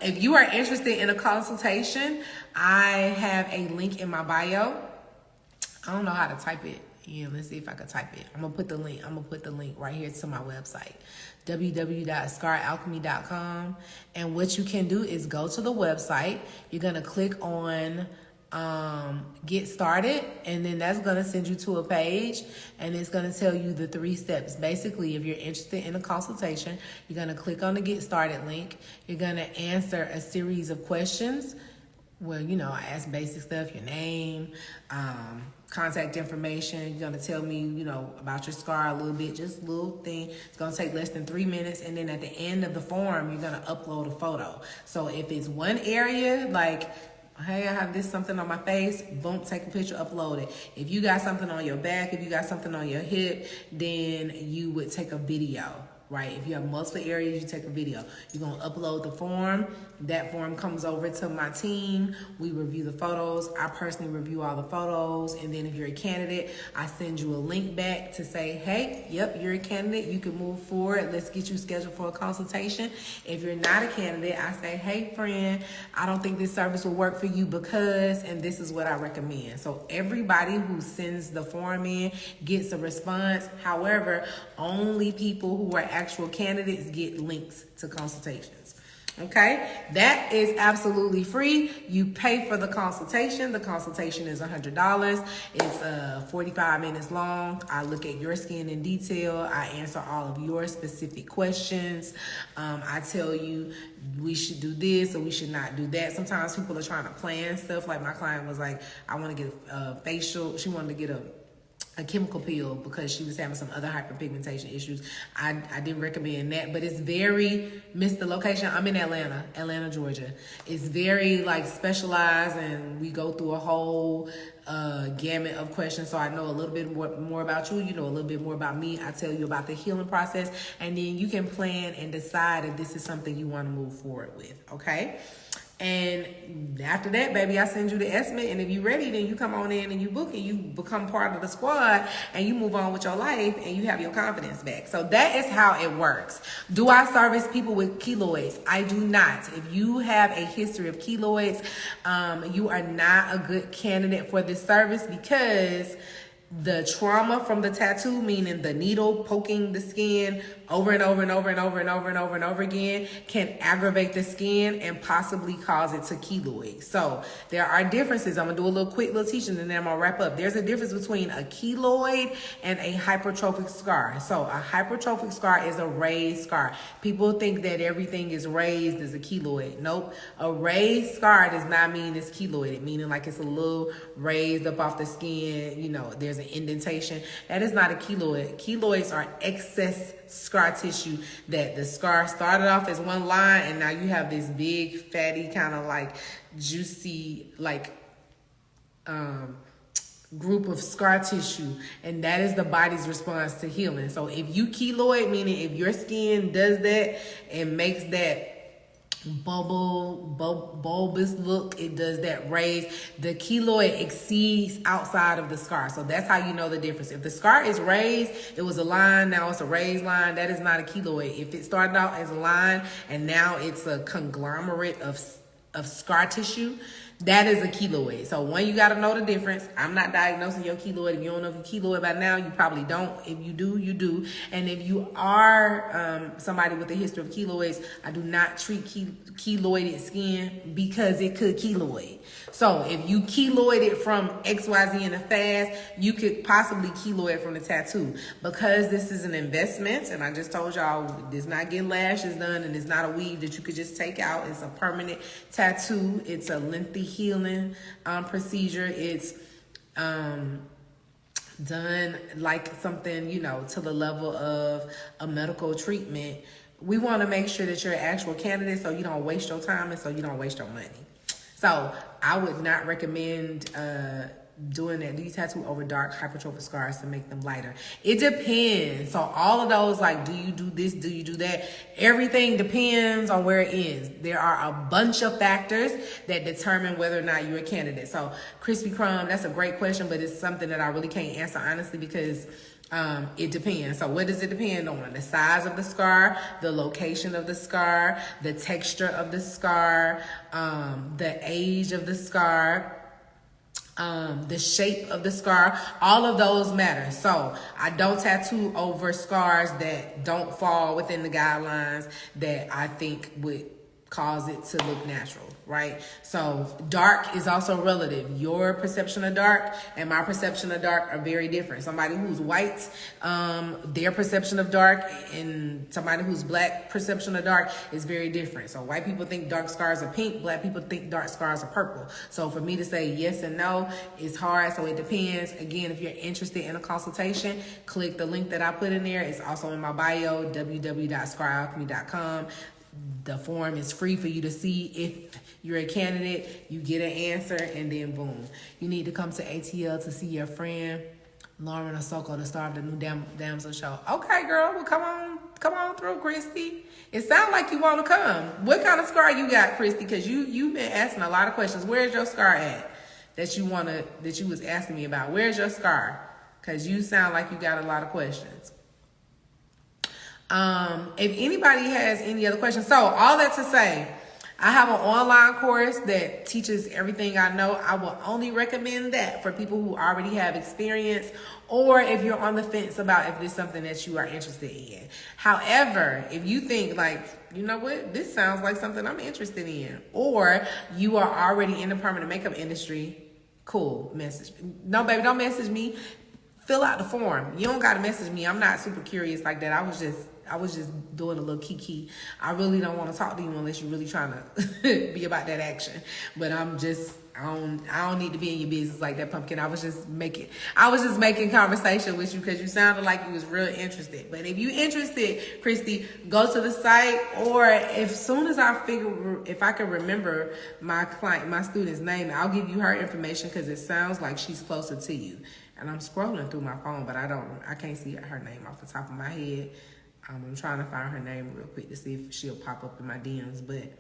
S1: If you are interested in a consultation, I have a link in my bio. I don't know how to type it. Yeah, let's see if I can type it. I'm gonna put the link right here to my website, www.scaralchemy.com. And what you can do is go to the website. You're gonna click on get started, and then that's gonna send you to a page, and it's gonna tell you the 3 steps. Basically, if you're interested in a consultation, you're gonna click on the get started link. You're gonna answer a series of questions. Well, you know, I ask basic stuff, your name, contact information. You're going to tell me, you know, about your scar a little bit, just a little thing. It's going to take less than 3 minutes. And then at the end of the form, you're going to upload a photo. So if it's one area, like, hey, I have something on my face, boom, take a picture, upload it. If you got something on your back, if you got something on your hip, then you would take a video. Right? If you have multiple areas, you take a video. You're going to upload the form. That form comes over to my team. We review the photos. I personally review all the photos. And then if you're a candidate, I send you a link back to say, hey, yep, you're a candidate. You can move forward. Let's get you scheduled for a consultation. If you're not a candidate, I say, hey, friend, I don't think this service will work for you because, and this is what I recommend. So everybody who sends the form in gets a response. However, only people who are actual candidates get links to consultations. Okay, that is absolutely free. You pay for the consultation. The consultation is $100. It's 45 minutes long. I look at your skin in detail. I answer all of your specific questions. I tell you we should do this or we should not do that. Sometimes people are trying to plan stuff. Like my client was like, I want to get a facial. She wanted to get a chemical peel because she was having some other hyperpigmentation issues. I didn't recommend that, but it's missed the location. I'm in Atlanta, Georgia. It's very like specialized, and we go through a whole gamut of questions. So I know a little bit more about you. You know a little bit more about me. I tell you about the healing process, and then you can plan and decide if this is something you want to move forward with. Okay. And after that, baby, I send you the estimate. And if you're ready, then you come on in and you book and you become part of the squad and you move on with your life and you have your confidence back. So that is how it works. Do I service people with keloids? I do not. If you have a history of keloids, you are not a good candidate for this service because the trauma from the tattoo, meaning the needle poking the skin, over and over and over and over and over and over and over again can aggravate the skin and possibly cause it to keloid. So there are differences. I'm gonna do a quick little teaching and then I'm gonna wrap up. There's a difference between a keloid and a hypertrophic scar. So a hypertrophic scar is a raised scar. People think that everything is raised as a keloid. Nope. A raised scar does not mean it's keloid, meaning like it's a little raised up off the skin, you know, there's an indentation. That is not a keloid. Keloids are excess scar tissue that the scar started off as one line and now you have this big fatty kind of like juicy like group of scar tissue, and that is the body's response to healing. So if you keloid, meaning if your skin does that and makes that bulbous look, it does that raise, the keloid exceeds outside of the scar. So that's how you know the difference. If the scar is raised, it was a line, now it's a raised line, that is not a keloid. If it started out as a line and now it's a conglomerate of scar tissue, that is a keloid. So one, you got to know the difference. I'm not diagnosing your keloid. If you don't know if you're keloid by now, you probably don't. If you do, you do. And if you are somebody with a history of keloids, I do not treat keloided skin because it could keloid. So if you keloided from XYZ in a fast, you could possibly keloid from the tattoo. Because this is an investment, and I just told y'all, does not get lashes done, and it's not a weave that you could just take out. It's a permanent tattoo. It's a lengthy healing procedure. It's done like something, you know, to the level of a medical treatment. We want to make sure that you're an actual candidate so you don't waste your time and so you don't waste your money. So I would not recommend doing that. Do you tattoo over dark hypertrophic scars to make them lighter? It depends. So all of those, like, do you do this? Do you do that? Everything depends on where it is. There are a bunch of factors that determine whether or not you're a candidate. So crispy crumb, that's a great question, but it's something that I really can't answer honestly because it depends. So what does it depend on? The size of the scar, the location of the scar, the texture of the scar, the age of the scar, the shape of the scar. All of those matter. So I don't tattoo over scars that don't fall within the guidelines that I think would cause it to look natural, right? So dark is also relative. Your perception of dark and my perception of dark are very different. Somebody who's white, their perception of dark, and somebody who's black perception of dark is very different. So white people think dark scars are pink, black people think dark scars are purple. So for me to say yes and no is hard, so it depends. Again, if you're interested in a consultation, click the link that I put in there. It's also in my bio, www.scaralchemy.com. The form is free for you to see if you're a candidate. You get an answer, and then boom. You need to come to ATL to see your friend, Lauren Osoko, the star of the new Damsel show. Okay, girl, well, come on through, Christy. It sounds like you want to come. What kind of scar you got, Christy? Because you've been asking a lot of questions. Where's your scar at that you was asking me about? Where's your scar? Because you sound like you got a lot of questions. If anybody has any other questions, so all that to say, I have an online course that teaches everything I know. I will only recommend that for people who already have experience, or if you're on the fence about if it's something that you are interested in. However, if you think like, you know what, this sounds like something I'm interested in, or you are already in the permanent makeup industry, cool, message me. No, baby, don't message me. Fill out the form. You don't got to message me. I'm not super curious like that. I was just doing a little kiki. I really don't want to talk to you unless you're really trying to be about that action. But I don't need to be in your business like that, pumpkin. I was just making conversation with you because you sounded like you was real interested. But if you interested, Christy, go to the site, or if I can remember my student's name, I'll give you her information because it sounds like she's closer to you. And I'm scrolling through my phone, but I can't see her name off the top of my head. I'm trying to find her name real quick to see if she'll pop up in my DMs, but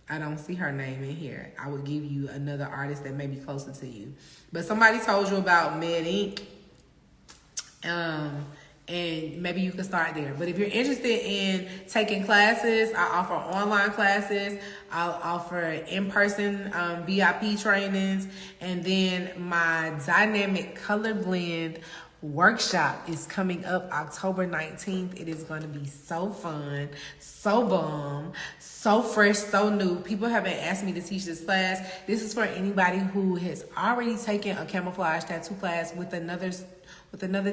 S1: I don't see her name in here. I would give you another artist that may be closer to you. But somebody told you about Med Inc. And maybe you can start there. But if you're interested in taking classes, I offer online classes. I'll offer in-person VIP trainings. And then my dynamic color blend workshop is coming up October 19th. It is going to be so fun, so bomb, so fresh, so new. People have been asking me to teach this class. This is for anybody who has already taken a camouflage tattoo class with another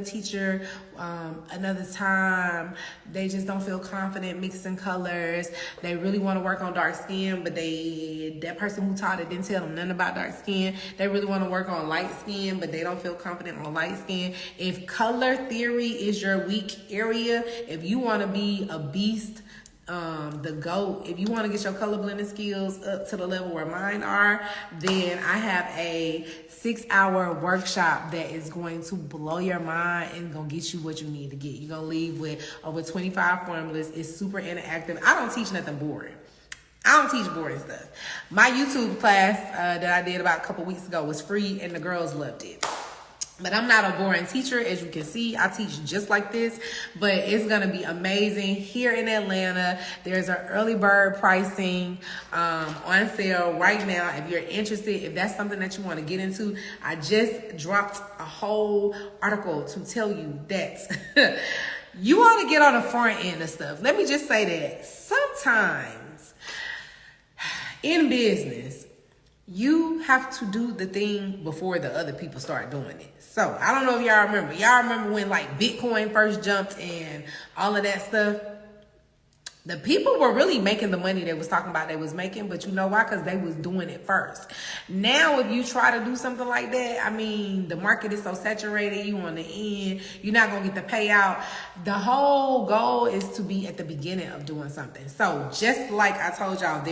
S1: teacher, another time. They just don't feel confident mixing colors. They really want to work on dark skin, but that person who taught it didn't tell them nothing about dark skin. They really want to work on light skin, but they don't feel confident on light skin. If color theory is your weak area, if you want to be a beast, the GOAT, if you want to get your color blending skills up to the level where mine are, then I have a 6-hour workshop that is going to blow your mind and gonna get you what you need to get. You're gonna leave with over 25 formulas. It's super interactive. I don't teach nothing boring. I don't teach boring stuff. My YouTube class that I did about a couple weeks ago was free and the girls loved it. But I'm not a boring teacher. As you can see, I teach just like this, but it's going to be amazing here in Atlanta. There's an early bird pricing on sale right now. If you're interested, if that's something that you want to get into, I just dropped a whole article to tell you that you want to get on the front end of stuff. Let me just say that sometimes in business, you have to do the thing before the other people start doing it. So I don't know if y'all remember. Y'all remember when like Bitcoin first jumped and all of that stuff? The people were really making the money they was talking about they was making, but you know why? Because they was doing it first. Now, if you try to do something like that, I mean, the market is so saturated, you on the end, you're not going to get the payout. The whole goal is to be at the beginning of doing something. So just like I told y'all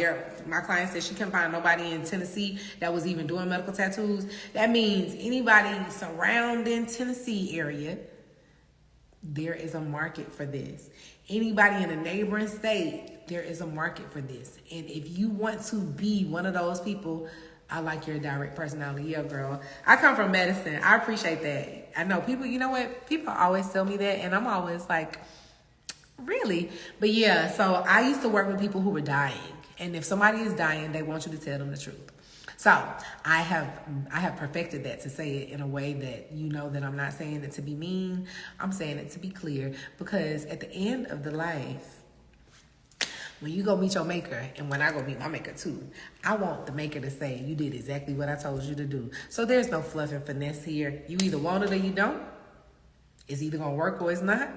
S1: my client said she couldn't find nobody in Tennessee that was even doing medical tattoos. That means anybody surrounding Tennessee area, there is a market for this. Anybody in a neighboring state, there is a market for this. And if you want to be one of those people, I like your direct personality. Yeah, girl. I come from medicine. I appreciate that. I know people, you know what? People always tell me that, and I'm always like, really? But yeah, so I used to work with people who were dying. And if somebody is dying, they want you to tell them the truth. So I have perfected that to say it in a way that you know that I'm not saying it to be mean. I'm saying it to be clear, because at the end of the life, when you go meet your maker, and when I go meet my maker too, I want the maker to say, you did exactly what I told you to do. So there's no fluff and finesse here. You either want it or you don't. It's either going to work or it's not.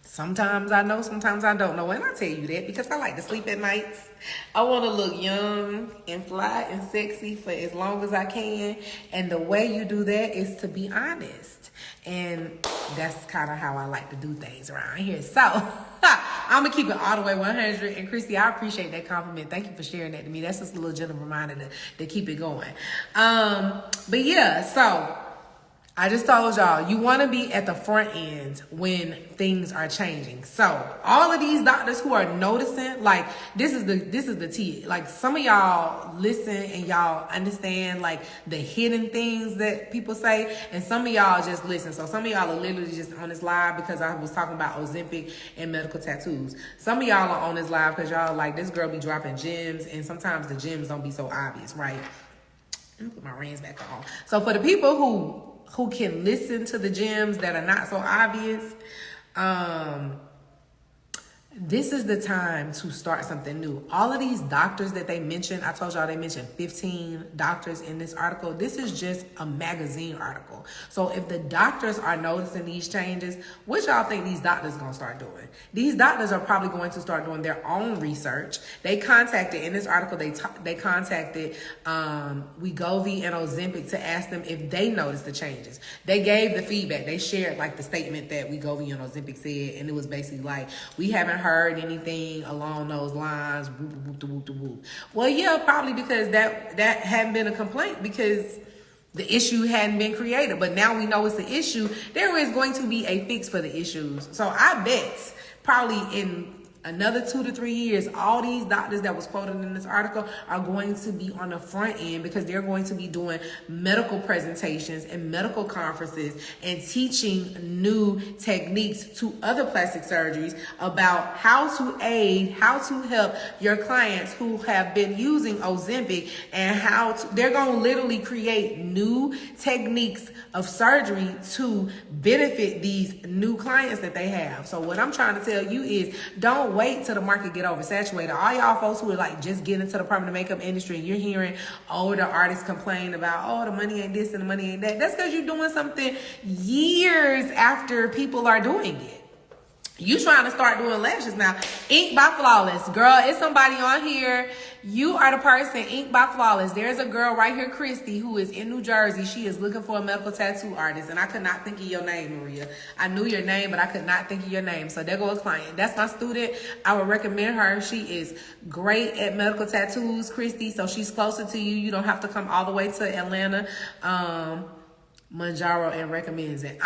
S1: Sometimes I know, sometimes I don't know. And I tell you that because I like to sleep at nights. I want to look young and fly and sexy for as long as I can. And the way you do that is to be honest. And that's kind of how I like to do things around here. So I'm going to keep it all the way 100. And Christy, I appreciate that compliment. Thank you for sharing that to me. That's just a little gentle reminder to keep it going. But yeah, so I just told y'all, you want to be at the front end when things are changing. So all of these doctors who are noticing, like this is the tea. Like some of y'all listen and y'all understand like the hidden things that people say, and some of y'all just listen. So some of y'all are literally just on this live because I was talking about Ozempic and medical tattoos. Some of y'all are on this live because y'all like, this girl be dropping gems, and sometimes the gems don't be so obvious, right? Let me put my rings back on. So for the people who can listen to the gems that are not so obvious, this is the time to start something new. All of these doctors that they mentioned, I told y'all they mentioned 15 doctors in this article. This is just a magazine article. So if the doctors are noticing these changes, what y'all think these doctors are going to start doing? These doctors are probably going to start doing their own research. They contacted, in this article, they contacted Wegovy and Ozempic to ask them if they noticed the changes. They gave the feedback. They shared like the statement that Wegovy and Ozempic said, and it was basically like, we haven't heard anything along those lines. Whoop, whoop, whoop, whoop. Well, yeah, probably because that hadn't been a complaint because the issue hadn't been created. But now we know it's the issue. There is going to be a fix for the issues. So I bet probably in another 2 to 3 years, all these doctors that was quoted in this article are going to be on the front end because they're going to be doing medical presentations and medical conferences and teaching new techniques to other plastic surgeries about how to aid, how to help your clients who have been using Ozempic, and they're going to literally create new techniques of surgery to benefit these new clients that they have. So what I'm trying to tell you is, don't wait till the market get oversaturated. All y'all folks who are like just getting into the permanent makeup industry and you're hearing older artists complain about, oh, the money ain't this and the money ain't that. That's because you're doing something years after people are doing it. You trying to start doing lashes now. Ink by Flawless. Girl, it's somebody on here. You are the person. Ink by Flawless. There's a girl right here, Christy, who is in New Jersey. She is looking for a medical tattoo artist. And I could not think of your name, Maria. I knew your name, but I could not think of your name. So there go a client. That's my student. I would recommend her. She is great at medical tattoos, Christy. So she's closer to you. You don't have to come all the way to Atlanta. Manjaro and recommends it.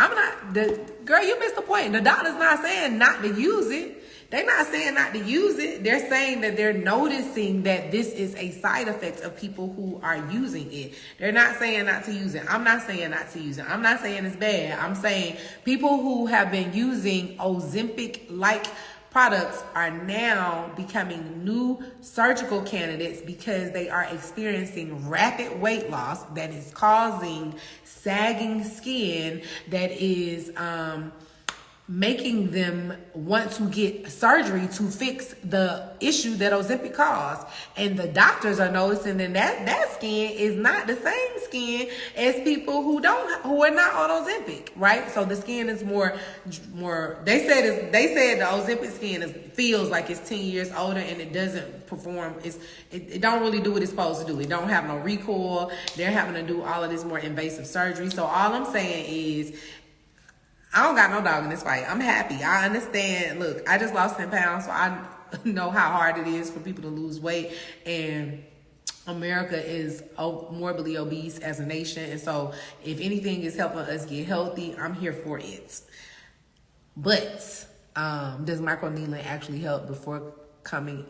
S1: Girl, you missed the point. The doctor's not saying not to use it. They're not saying not to use it. They're saying that they're noticing that this is a side effect of people who are using it. They're not saying not to use it. I'm not saying not to use it. I'm not saying it's bad. I'm saying people who have been using Ozempic-like products are now becoming new surgical candidates because they are experiencing rapid weight loss that is causing sagging skin that is making them want to get surgery to fix the issue that Ozempic caused. And the doctors are noticing that skin is not the same skin as people who are not on Ozempic, right? So the skin is more they said the Ozempic skin feels like it's 10 years older, and it doesn't perform. It don't really do what it's supposed to do. It don't have no recoil. They're having to do all of this more invasive surgery. So all I'm saying is, I don't got no dog in this fight. I'm happy. I understand. Look, I just lost 10 pounds, so I know how hard it is for people to lose weight. And America is morbidly obese as a nation. And so if anything is helping us get healthy, I'm here for it. But does microneedling actually help before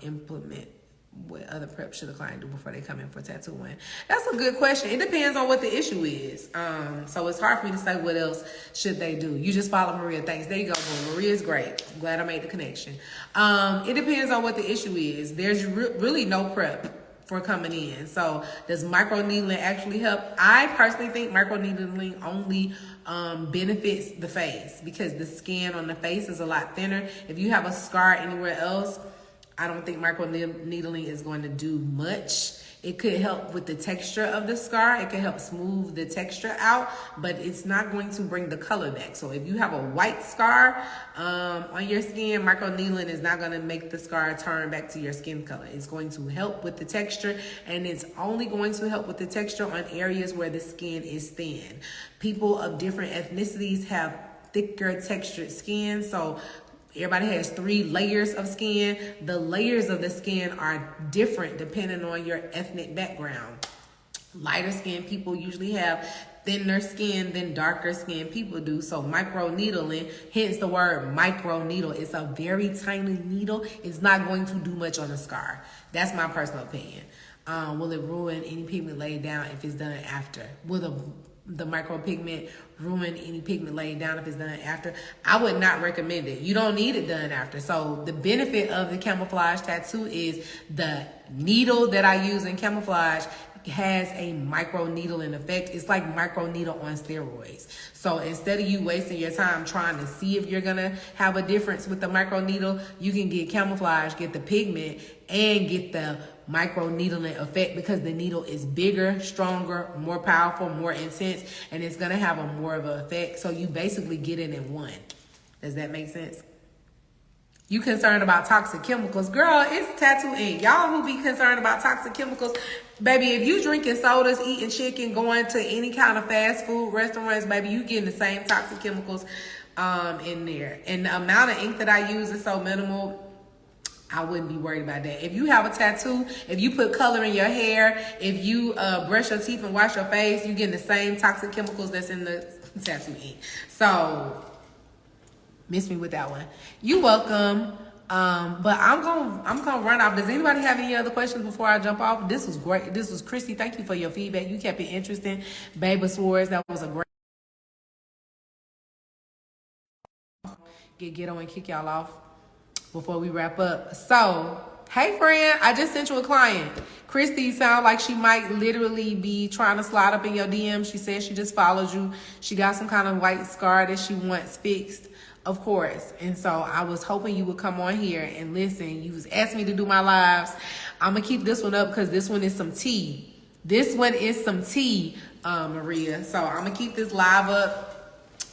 S1: implement? What other prep should a client do before they come in for tattooing? That's a good question. It depends on what the issue is. So it's hard for me to say what else should they do. You just follow Maria. Thanks. There you go. Well, Maria's great. I'm glad I made the connection. It depends on what the issue is. There's really no prep for coming in. So does microneedling actually help? I personally think microneedling only benefits the face because the skin on the face is a lot thinner. If you have a scar anywhere else, I don't think microneedling is going to do much. It could help with the texture of the scar. It could help smooth the texture out, but it's not going to bring the color back. So if you have a white scar on your skin, microneedling is not going to make the scar turn back to your skin color. It's going to help with the texture, and it's only going to help with the texture on areas where the skin is thin. People of different ethnicities have thicker textured skin, so everybody has 3 layers of skin. The layers of the skin are different depending on your ethnic background. Lighter skin people usually have thinner skin than darker skin people do. So microneedling, hence the word microneedle. It's a very tiny needle. It's not going to do much on the scar. That's my personal opinion. Will it ruin any pigment laid down if it's done after? Will the micropigment ruin any pigment laid down if it's done after? I would not recommend it. You don't need it done after. So the benefit of the camouflage tattoo is the needle that I use in camouflage has a micro needling effect. It's like micro needle on steroids. So instead of you wasting your time trying to see if you're gonna have a difference with the micro needle, you can get camouflage, get the pigment, and get the micro needling effect because the needle is bigger, stronger, more powerful, more intense, and it's gonna have a more of an effect. So you basically get it in one. Does that make sense? You concerned about toxic chemicals? Girl, it's tattoo ink. Y'all who be concerned about toxic chemicals, baby, if you drinking sodas, eating chicken, going to any kind of fast food restaurants, baby, you getting the same toxic chemicals in there. And the amount of ink that I use is so minimal, I wouldn't be worried about that. If you have a tattoo, if you put color in your hair, if you brush your teeth and wash your face, you getting the same toxic chemicals that's in the tattoo ink. So miss me with that one. You welcome. But I'm gonna run off. Does anybody have any other questions before I jump off? This was great. This was Christy. Thank you for your feedback. You kept it interesting. Baby Swords, that was a great. Get on and kick y'all off before we wrap up. So, hey friend, I just sent you a client. Christy sound like she might literally be trying to slide up in your DM. She said she just followed you. She got some kind of white scar that she wants fixed, of course. And so I was hoping you would come on here and listen. You was asking me to do my lives. I'm gonna keep this one up because this one is some tea. This one is some tea, Maria. So I'm gonna keep this live up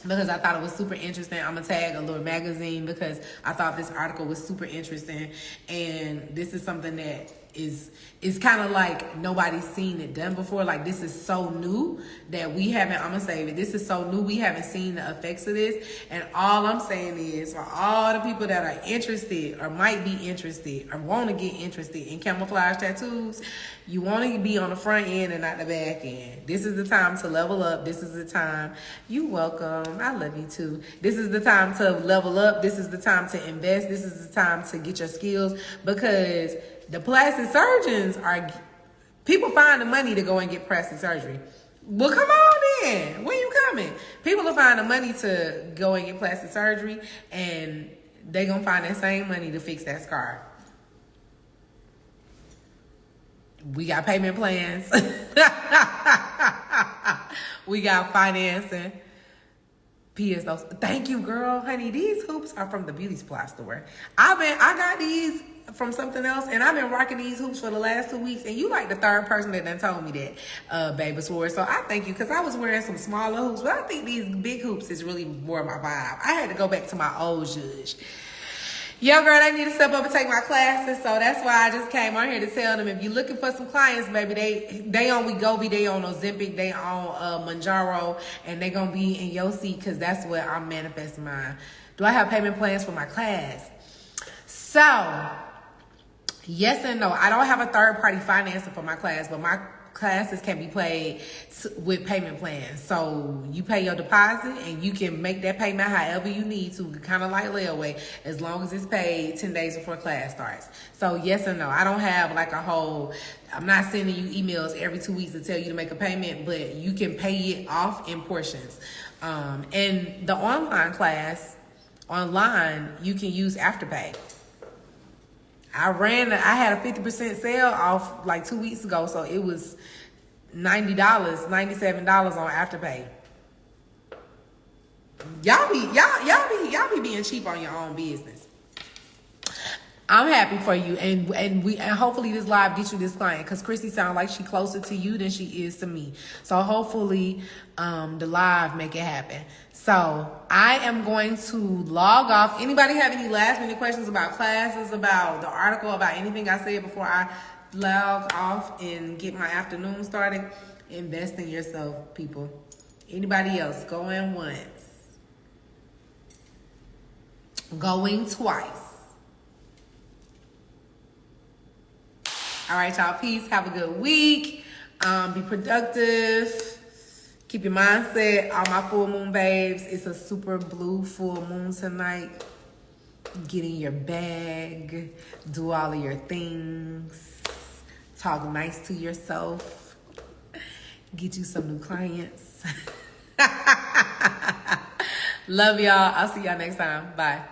S1: because I thought it was super interesting. I'm going to tag Allure Magazine because I thought this article was super interesting. And this is something that is kind of like nobody's seen it done before. Like, this is so new that we haven't, I'm going to say it, this is so new, we haven't seen the effects of this. And all I'm saying is, for all the people that are interested or might be interested or want to get interested in camouflage tattoos, you want to be on the front end and not the back end. This is the time to level up. This is the time. You welcome. I love you too. This is the time to level up. This is the time to invest. This is the time to get your skills, because the plastic surgeons are, people find the money to go and get plastic surgery. Well, come on in. When you coming? People are finding the money to go and get plastic surgery, and they gonna find that same money to fix that scar. We got payment plans. We got financing. P.S. those. Thank you, girl. Honey, these hoops are from the beauty supply store. I got these from something else, and I've been rocking these hoops for the last 2 weeks, and you like the third person that done told me that, Baby Sword. So I thank you, because I was wearing some smaller hoops, but I think these big hoops is really more my vibe. I had to go back to my old judge. Yo, girl, they need to step up and take my classes, so that's why I just came on here to tell them, if you're looking for some clients, baby, they on Wegovy, they on Ozempic, they on Manjaro, and they gonna be in your seat, because that's what I'm manifesting mine. Do I have payment plans for my class? So, yes and no. I don't have a third-party financing for my class, but my classes can be paid with payment plans. So you pay your deposit and you can make that payment however you need to, kind of like layaway, as long as it's paid 10 days before class starts. So yes and no. I don't have like a whole, I'm not sending you emails every 2 weeks to tell you to make a payment, but you can pay it off in portions. And the online class, you can use Afterpay. I had a 50% sale off like 2 weeks ago, so it was $90, $97 on Afterpay. Y'all be being cheap on your own business. I'm happy for you, and hopefully this live gets you this client, because Christy sounds like she closer to you than she is to me. So hopefully the live make it happen. So I am going to log off. Anybody have any last minute questions about classes, about the article, about anything I said before I log off and get my afternoon started? Invest in yourself, people. Anybody else? Going once. Going twice. All right, y'all. Peace. Have a good week. Be productive. Keep your mindset. All my full moon babes. It's a super blue full moon tonight. Get in your bag. Do all of your things. Talk nice to yourself. Get you some new clients. Love y'all. I'll see y'all next time. Bye.